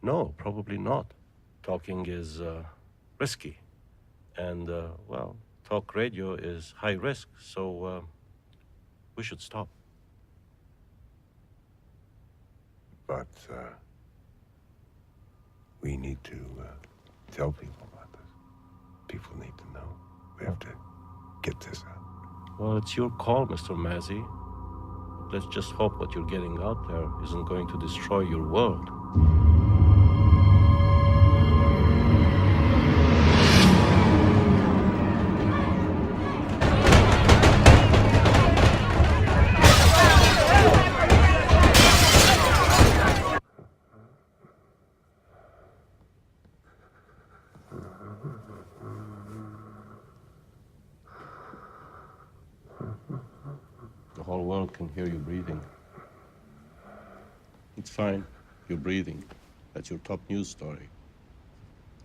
no, probably not. Talking is risky. And, well, talk radio is high risk, so we should stop. But we need to tell people about this. People need to know. We have to get this out. Well, it's your call, Mr. Mazzy. Let's just hope what you're getting out there isn't going to destroy your world. The whole world can hear you breathing. It's fine. You're breathing. That's your top news story.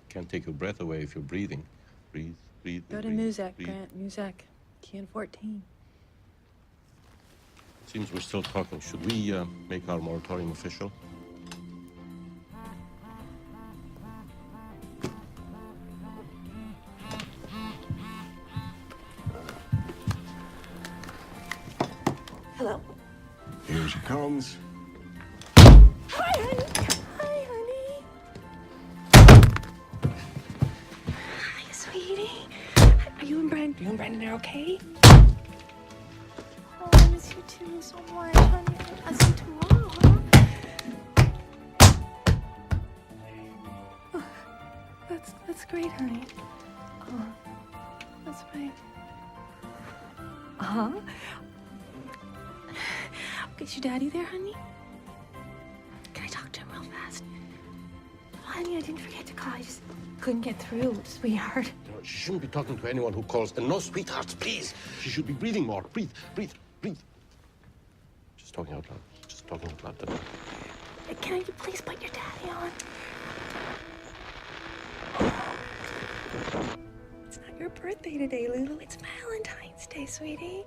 Can't take your breath away if you're breathing. Breathe, breathe. Go to breathe, Muzak, breathe. Grant. Muzak. Key 14. Seems we're still talking. Should we make our moratorium official? Hello. Here she Combs. Hi, honey. Hi, honey. Hi, sweetie. Are you and Brandon are okay? Oh, I miss you too so much, honey. I miss you tomorrow. Oh, that's great, honey. Oh, that's right. Uh-huh. Okay, is your daddy there, honey? Can I talk to him real fast? Oh, honey, I didn't forget to call. I just couldn't get through, sweetheart. No, she shouldn't be talking to anyone who calls. And no sweethearts, please. She should be breathing more. Breathe, breathe, breathe. Just talking out loud. Just talking out loud. Can you please put your daddy on? It's not your birthday today, Lulu. It's Valentine's Day, sweetie.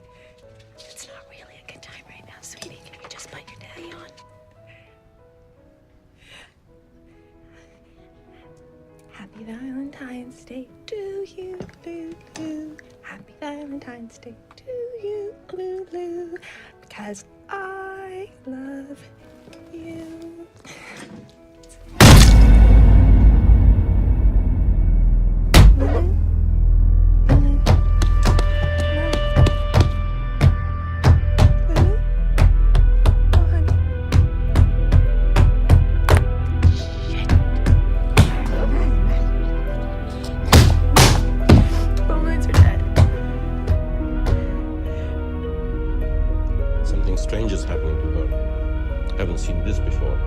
It's not really a good time right now, sweetie. Can you just put your daddy on? Happy Valentine's Day to you, Lulu. Happy Valentine's Day to you, Lulu. Because I love you. Lulu? Something strange is happening to her. I haven't seen this before.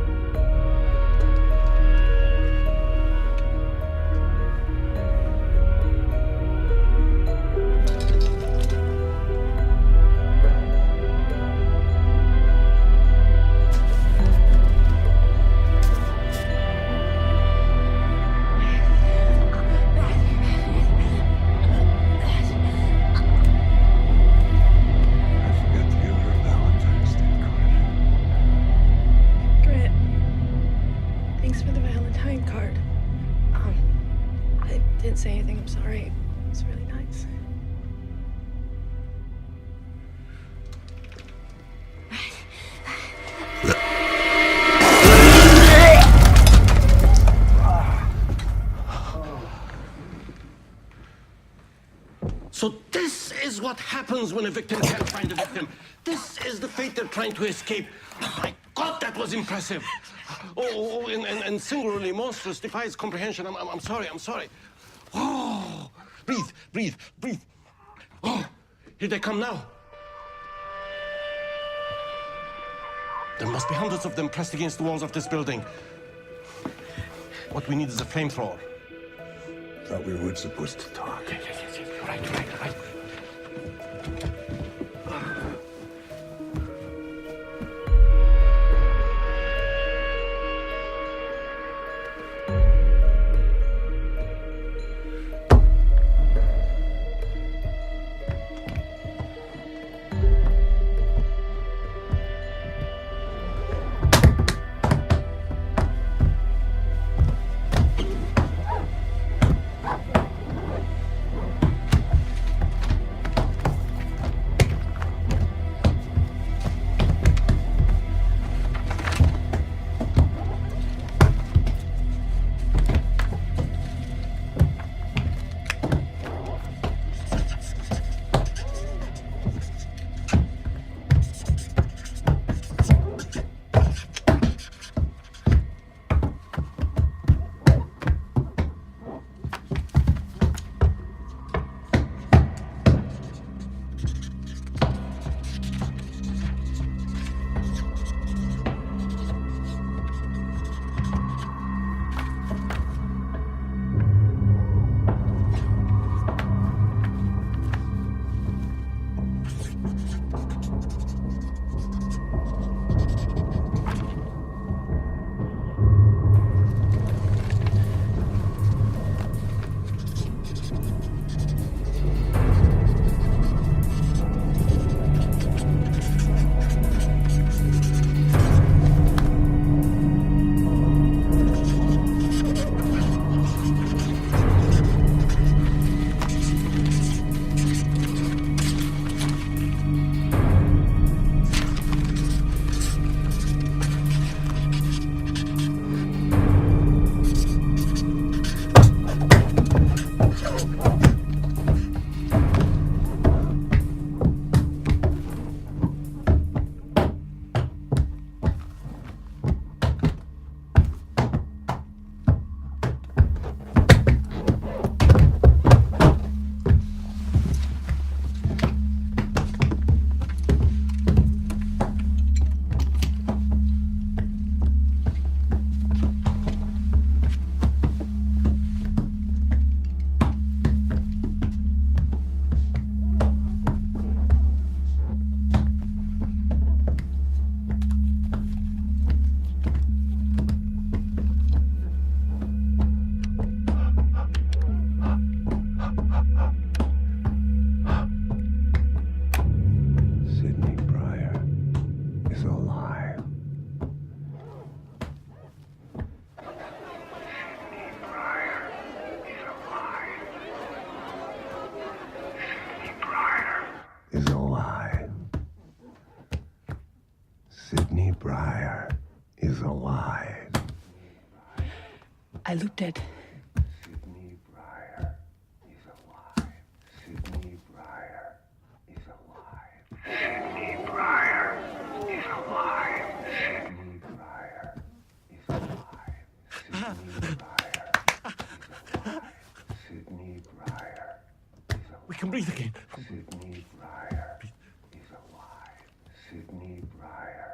Grant, thanks for the Valentine card. I didn't say anything. I'm sorry. It's really nice. So this is what happens when a victim can't find a victim. This is the fate they're trying to escape. My God, that was impressive. And singularly monstrous, defies comprehension. I'm sorry, I'm sorry. Oh, breathe, breathe, breathe. Oh, here they come now. There must be hundreds of them pressed against the walls of this building. What we need is a flamethrower. Thought we weren't supposed to talk. Yes. You're right. I look dead. Sydney Breyer is alive. Sydney Breyer is alive. Sydney Breyer is alive. Sydney Breyer is alive. Sydney Breyer is alive. Sydney Breyer is alive. We can breathe again. Sydney Breyer is alive. Sydney Breyer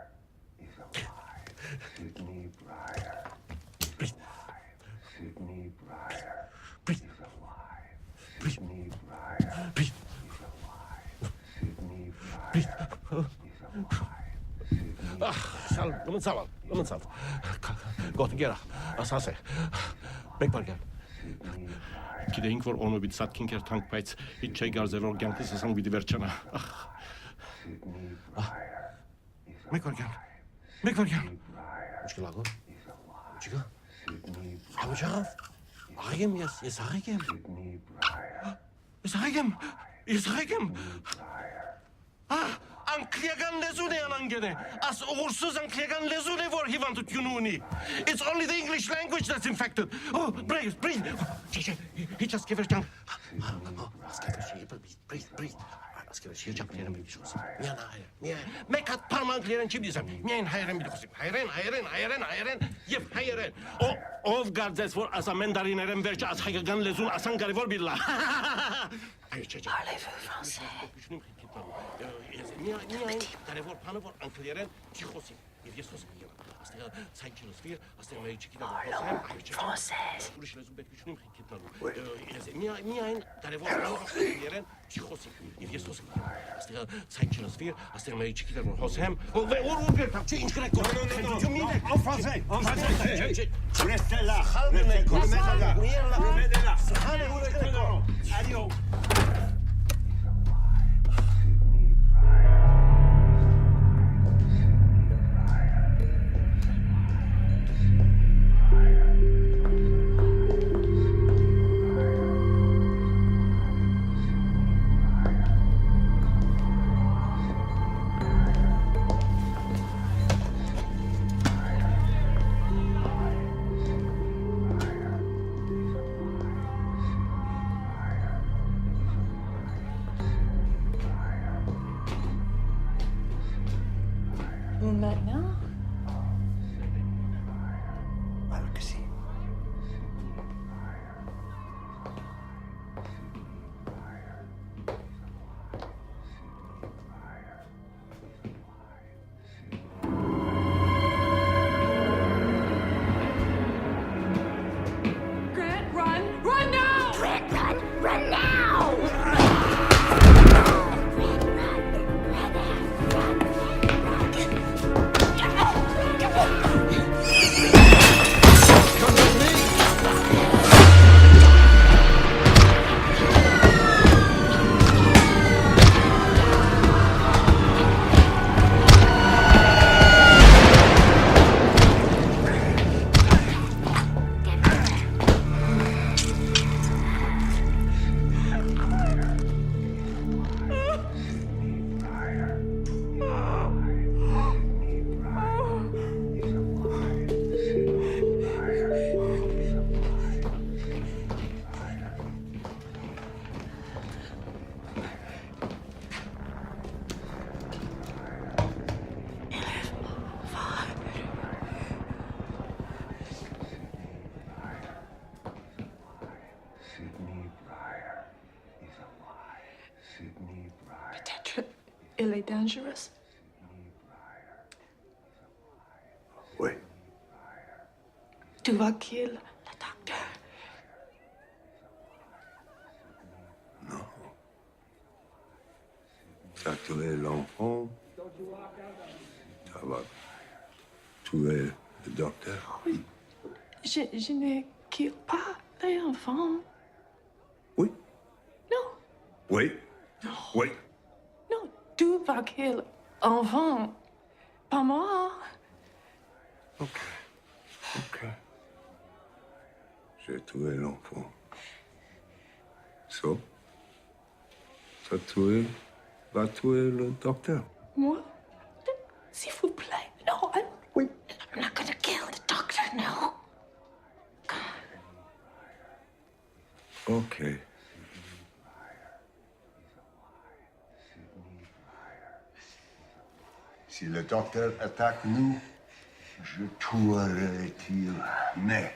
is alive. Sydney Breyer is alive. Sydney Breyer is alive. Sydney Breyer is alive. Sydney Breyer is alive. Lommen salt. Godt gera. Asase. Bekbargan. Kideng for ono bit satkin ker tank bites. It chegar zero gankis sang with verchana. Bekbargan. Bekbargan. Uçkalago. Uçka. Abuja. Agem yes agem. Yes agem. Ah, Ankliagan lezune anangene. As uğursuz Ankliagan lezune for he wanted Yununi. It's only the English language that's infected. Oh, breathe. He just gave us junk. Breathe. Asker şey yapıyorum bir şey olsun. Niye? Mekat parmağın kliren kim diyeceğim? Niye hayran bir dokuzum? Hayran. Yep hayran. Of gardes for as a mandarineren verce as haygan lezun asan garivor billah. Parlez-vous français? Niye? Garivor panavor ankliren çikosi. Evyesos bir yana. Aslında saygınız bir. Aslında ben çekide Française. Kuruşla zubet güçlüyüm kitler. Niye? Garivor panavor ankliren çikosi. Evyesos bir yana. Aslında saygınız bir. Aslında ben çekide hosem. Ve or bir takçı inşkrak. Non. En français. Restez là. Remets-les là. Adios. Maintenant? Claro que sí. Grant, run now! Grant, run now! Il est dangerous. Oui. Tu vas kill le docteur. Non. Tu as tué l'enfant. Ça va tuer le docteur. Oui. Je ne kill pas les enfants. Oui. Non. Oui. Oui. Non, tu vas kill enfant. Pas moi. Ok. J'ai tué l'enfant. So, tu vas tuer le docteur. Moi? S'il vous plaît. No, I'm not gonna kill the doctor, no. God. Okay. Si le docteur attaque nous, je tuerai il. Mais.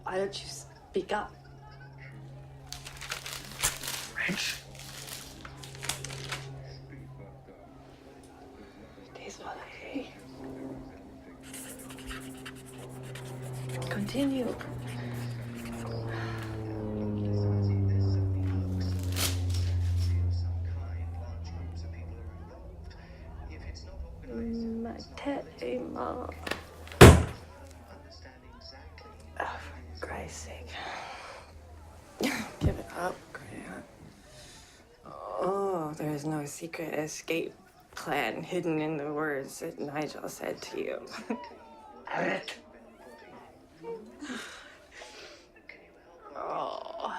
Why don't you speak up? French? Désolé. Continue. Ma tête est morte. Oh, for Christ's sake. Give it up, Grant. Oh, there is no secret escape plan hidden in the words that Nigel said to you. Harriet! Oh.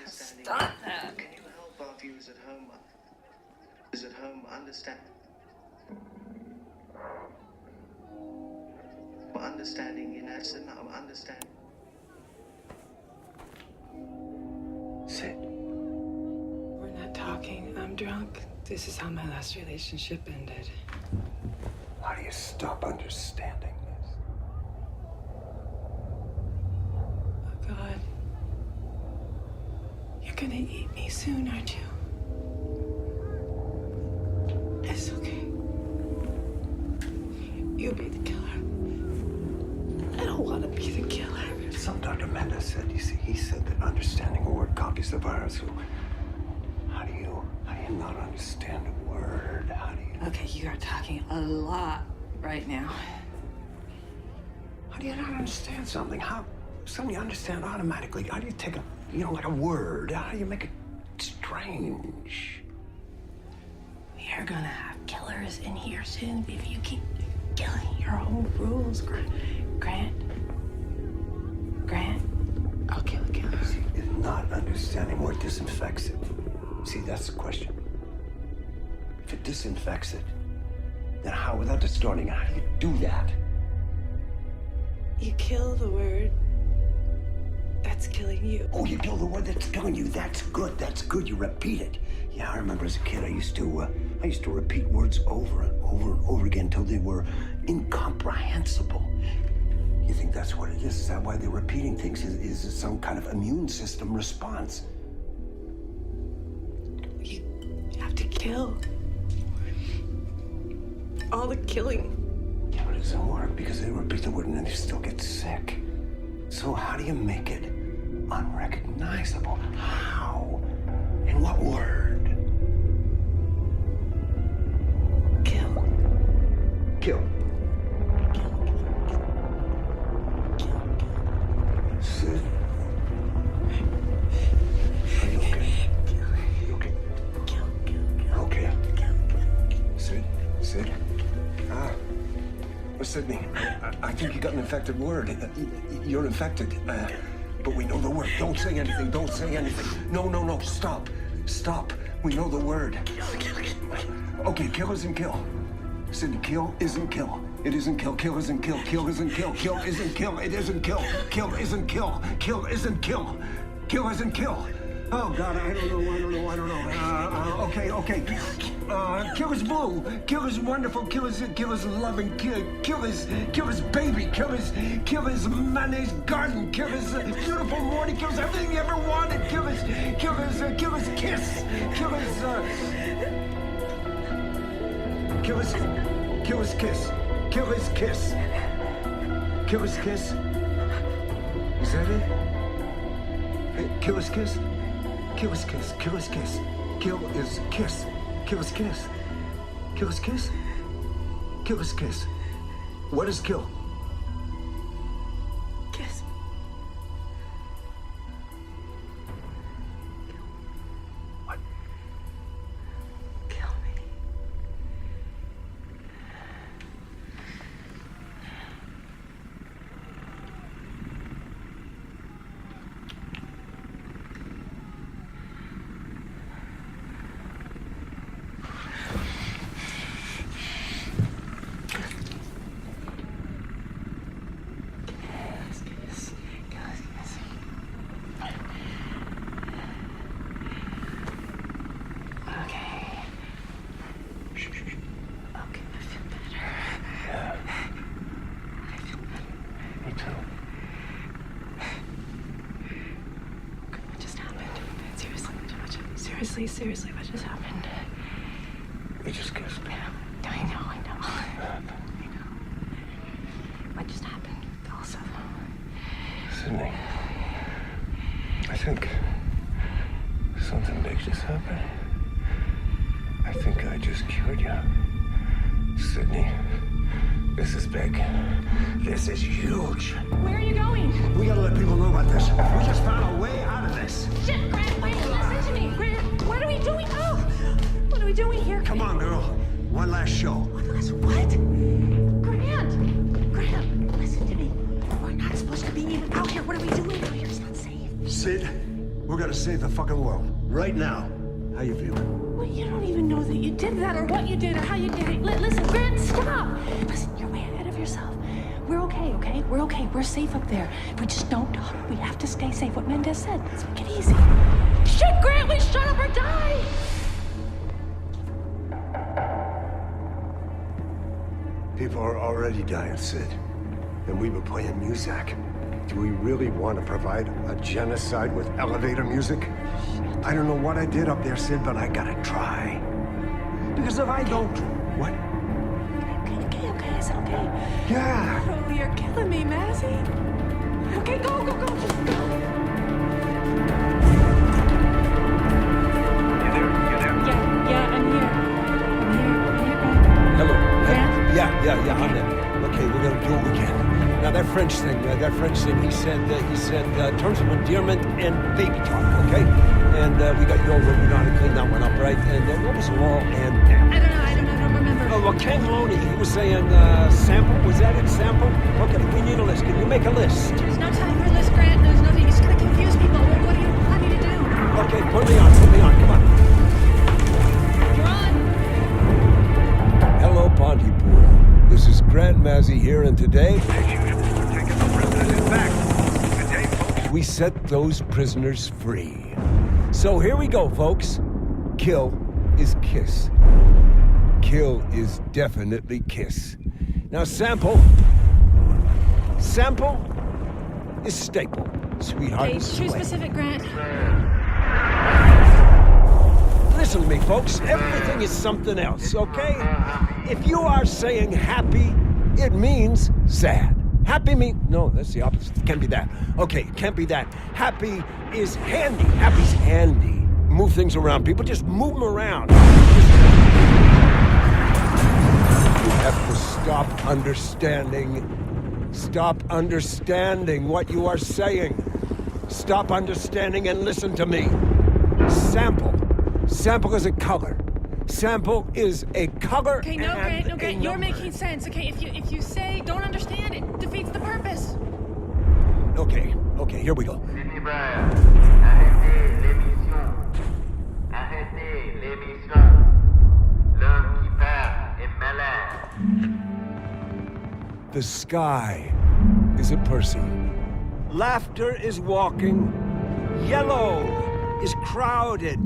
Stop that. Can you help our viewers at home understand? understanding, you know, it's an understanding. Sid. We're not talking. I'm drunk. This is how my last relationship ended. How do you stop understanding this? Oh, God. You're gonna eat me soon, aren't you? It's okay. You'll be the killer. I don't want to be the killer. Some Dr. Mendez said, you see, he said that understanding a word copies the virus. So how do you not understand a word? How do you... Okay, you are talking a lot right now. How do you not understand something? How suddenly you understand automatically? How do you take a, like a word? How do you make it strange? You're gonna have killers in here soon if you keep killing your own rules, Grant. I'll kill killers. See, not understanding where it disinfects it. See, that's the question. If it disinfects it, then how, without distorting it, how do you do that? You kill the word that's killing you. Oh, you kill the word that's killing you. That's good. That's good. You repeat it. Yeah, I remember as a kid, I used to repeat words over and over and over again until they were incomprehensible. You think that's what it is? Is that why they're repeating things? Is it some kind of immune system response? You have to kill. All the killing. Yeah, but it doesn't work because they repeat the word and then they still get sick. So how do you make it unrecognizable? How? In what word? Kill. Kill. Sid. Are you okay? You okay? Okay. Sid? Sydney, I think you got an infected word. You're infected. But we know the word. Don't say anything. Don't say anything. No. Stop. We know the word. Okay, kill isn't kill. Sydney, kill isn't kill. It isn't kill. Kill isn't kill. Kill isn't kill. Kill isn't kill. It isn't kill. Kill isn't kill. Kill isn't kill. Kill isn't kill. Oh, God, I don't know. Okay. Kill is blue. Kill is wonderful. Kill is loving. Kill is baby. Kill is mayonnaise garden. Kill is beautiful morning. Kill is everything you ever wanted. Kill is kiss. Kill is kiss. Kill is kiss. Kill is kiss. Is that it? Kill is kiss. Kill is kiss. Kill is kiss. Kill is kiss. Kill is kiss. Kill is kiss. Kill is kiss. What is kill? Kiss. What? Kill me. Seriously, what just happened? We just kissed. I know. What just happened? Also. Sydney, I think something big just happened. I think I just cured you. Sydney, this is big. This is huge. Where are you going? We gotta let people know about this. We just found a way out of this. Shit, Grant, wait, listen to me. Grant, what are we doing? Oh, what are we doing here? Come on, girl. One last show. One last what? Grant, listen to me. We're not supposed to be even out here. What are we doing out here? It's not safe. Sid, we're gonna save the fucking world. Right now. How you feeling? Well, you don't even know that you did that or what you did or how you did it. Listen, Grant, stop. Listen, you're way ahead of yourself. We're okay? We're okay. We're safe up there. We just don't talk. We have to stay safe. What Mendez said. Let's make it easy. Shit, Grant, we shut up or die! People are already dying, Sid. And we were playing music. Do we really want to provide a genocide with elevator music? I don't know what I did up there, Sid, but I gotta try. Because if I don't... What? Okay, I said okay. Yeah. Oh, you're killing me, Mazzy. Okay, go, just go. Yeah, I'm here. Hello. Grant? Yeah, I'm in. Okay, we're gonna do what we can. Now that French thing, he said terms of endearment and baby talk, okay? And we got you over, we know how to clean that one up, right? And what was law and... I don't remember. Oh, well, Ken Loney, he was saying sample, was that it, sample? Okay, we need a list. Can you make a list? There's no time for a list, Grant. There's nothing. You're just gonna confuse people. What do you want me to do? Okay, put me on, come on. You're on. Hello, Pontypool. This is Grant Mazzy here, and today... we set those prisoners free. So here we go, folks. Kill is kiss. Kill is definitely kiss. Now, sample is staple, sweetheart. Okay, This is too the way. specific, Grant. Listen to me, folks. Everything is something else, okay? If you are saying happy, it means sad. Happy mean... No, that's the opposite. It can't be that. Okay, it can't be that. Happy is handy. Happy's handy. Move things around. People just move them around. You have to stop understanding. Stop understanding what you are saying. Stop understanding and listen to me. Sample. Sample is a color. Sample is a color. Okay, no, and Grant, you're making sense. Okay, if you say don't understand, it defeats the purpose. Okay, here we go. Arrêtez l'émission. L'homme qui parle est malade. The sky is a person. Laughter is walking. Yellow is crowded.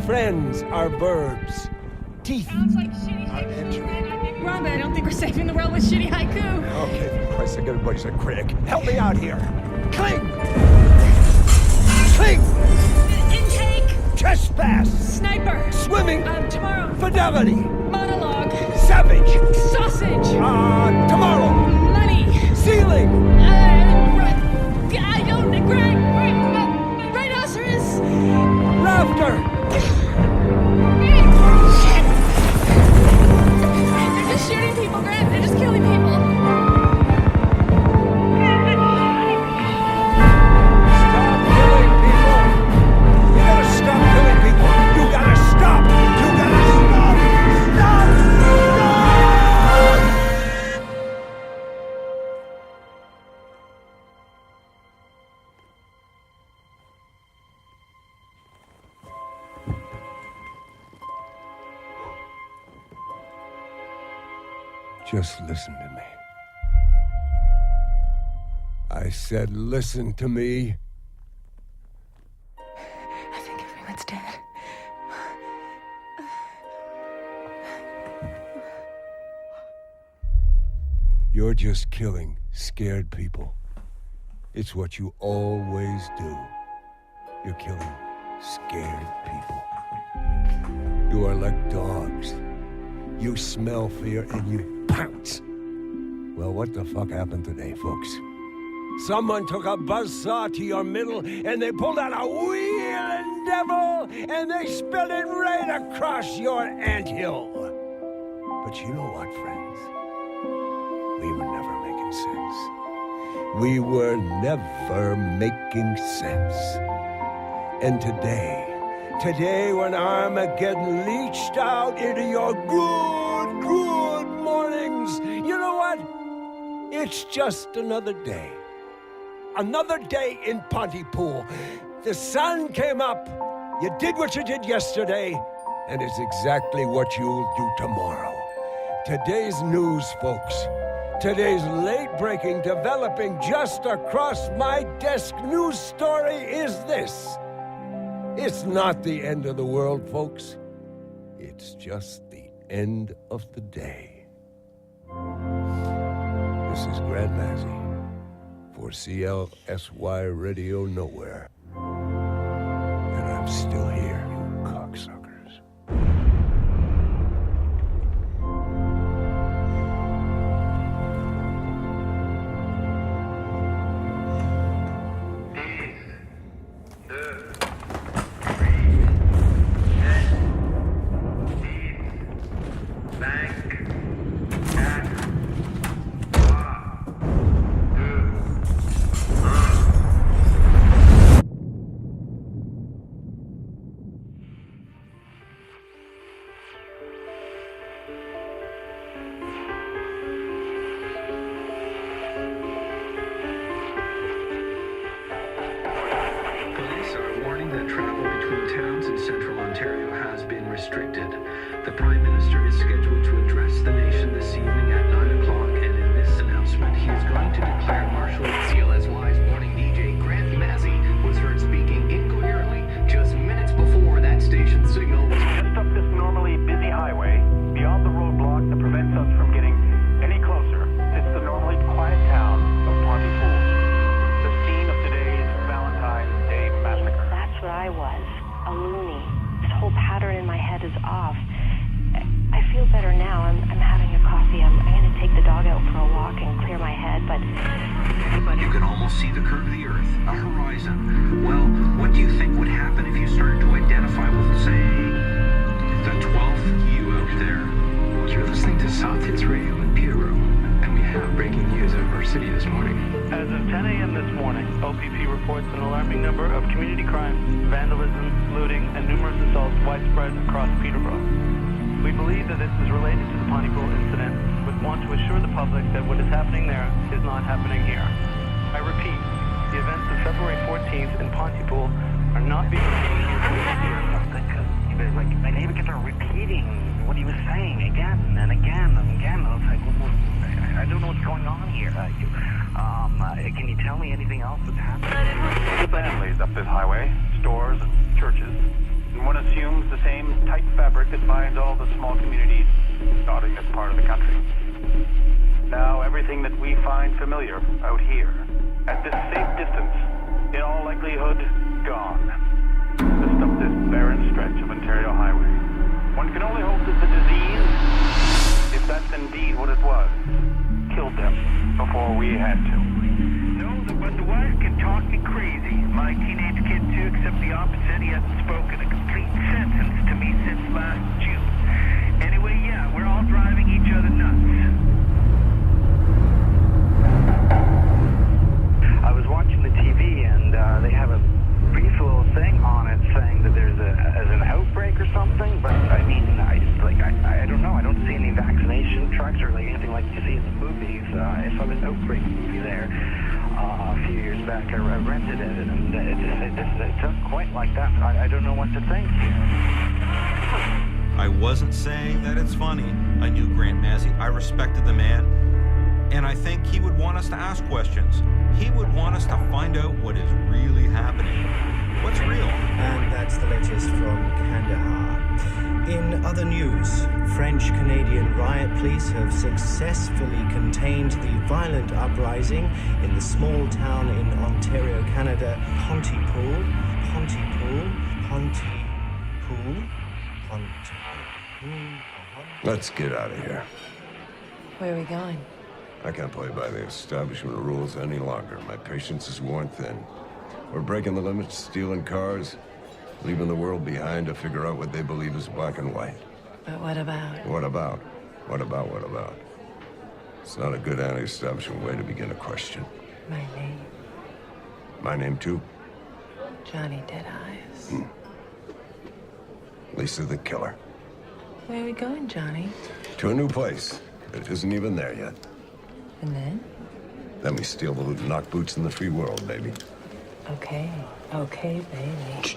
Friends are verbs. Teeth Sounds like shitty haiku. I may be wrong, but I don't think we're saving the world with shitty haiku. Okay, for Christ's sake, everybody's a critic. Help me out here. Cling! Cling! Intake! Trespass! Sniper! Swimming! Tomorrow! Fidelity! Monologue! Savage! Sausage! Tomorrow! Money! Ceiling! I don't... Rhinoceros! Laughter! Shit! They're just shooting people, Grant. They're just killing people. Just listen to me. I said listen to me. I think everyone's dead. You're just killing scared people. It's what you always do. You're killing scared people. You are like dogs. You smell fear and you pounce. Well, what the fuck happened today, folks? Someone took a buzzsaw to your middle and they pulled out a wheeling devil and they spilled it right across your anthill. But you know what, friends? We were never making sense. We were never making sense. And today when Armageddon leached out into your good mornings, you know what? It's just another day. Another day in Pontypool. The sun came up, you did what you did yesterday, and it's exactly what you'll do tomorrow. Today's news, folks. Today's late-breaking, developing just across my desk news story is this. It's not the end of the world, folks. It's just the end of the day. This is Grant Massey for CLSY Radio Nowhere. And I'm still here, you cocksuckers. Police are warning that travel between towns in central Ontario has been restricted. The Prime Minister is scheduled to address the nation this evening at 9 o'clock, and in this announcement, he is going to declare martial law. CLSY's morning DJ Grant Massey was heard speaking incoherently just minutes before that station signal was Just up this normally busy highway, beyond the roadblock that prevents us from getting any closer, sits the normally quiet town of Pontypool, the scene of today's Valentine's Day massacre. That's what I was. A loony. This whole pattern in my head is off. I feel better now. I'm having a coffee. I'm going to take the dog out for a walk and clear my head, but You can almost see the curve of the Earth, a horizon. Well, what do you think would happen if you started to identify with, say, the 12th you out there? You're listening to South Hits Radio in Peterborough, and we have breaking news out of our city this morning. As of 10 a.m. this morning, OPP reports an alarming number of community crimes, vandalism, looting, and numerous assaults widespread across Peterborough. We believe that this is related to the Pontypool incident, but want to assure the public that what is happening there is not happening here. I repeat, the events of February 14th in Pontypool are not being repeated here. Like, my neighbor kept on repeating what he was saying again and again and again. I was like, well, I don't know what's going on here. Can you tell me anything else that's happening? Families up this highway, stores and churches, and one assumes the same tight fabric that binds all the small communities dotting this part of the country. Now everything that we find familiar out here, at this safe distance, in all likelihood, gone. Just up this barren stretch of Ontario Highway. One can only hope that the disease, if that's indeed what it was, killed them before we had to. No, but the wife can talk me crazy. My teenage kid, too, except the opposite. He hasn't spoken a complete sentence to me since last June. Anyway, yeah, we're all driving each other nuts. I was watching the TV and they have a brief little thing on it saying that there's an outbreak or something, but I mean, I don't know. I don't see any vaccination trucks or like anything like you see in the movies. I saw this outbreak movie there a few years back. I rented it, and it doesn't quite like that. I don't know what to think. I wasn't saying that it's funny. I knew Grant Massey. I respected the man, and I think he would want us to ask questions. He would want us to find out what is really happening. What's real? And that's the latest from Kandahar. In other news, French-Canadian riot police have successfully contained the violent uprising in the small town in Ontario, Canada, Pontypool. Let's get out of here. Where are we going? I can't play by the establishment rules any longer. My patience is worn thin. We're breaking the limits, stealing cars, leaving the world behind to figure out what they believe is black and white. But what about? What about? What about? It's not a good anti-establishment way to begin a question. My name? My name, too? Jonny Deadeyes. Lisa the Killer. Where are we going, Jonny? To a new place that isn't even there yet. And then? Then we steal the loot and knock boots in the free world, baby. Okay, baby.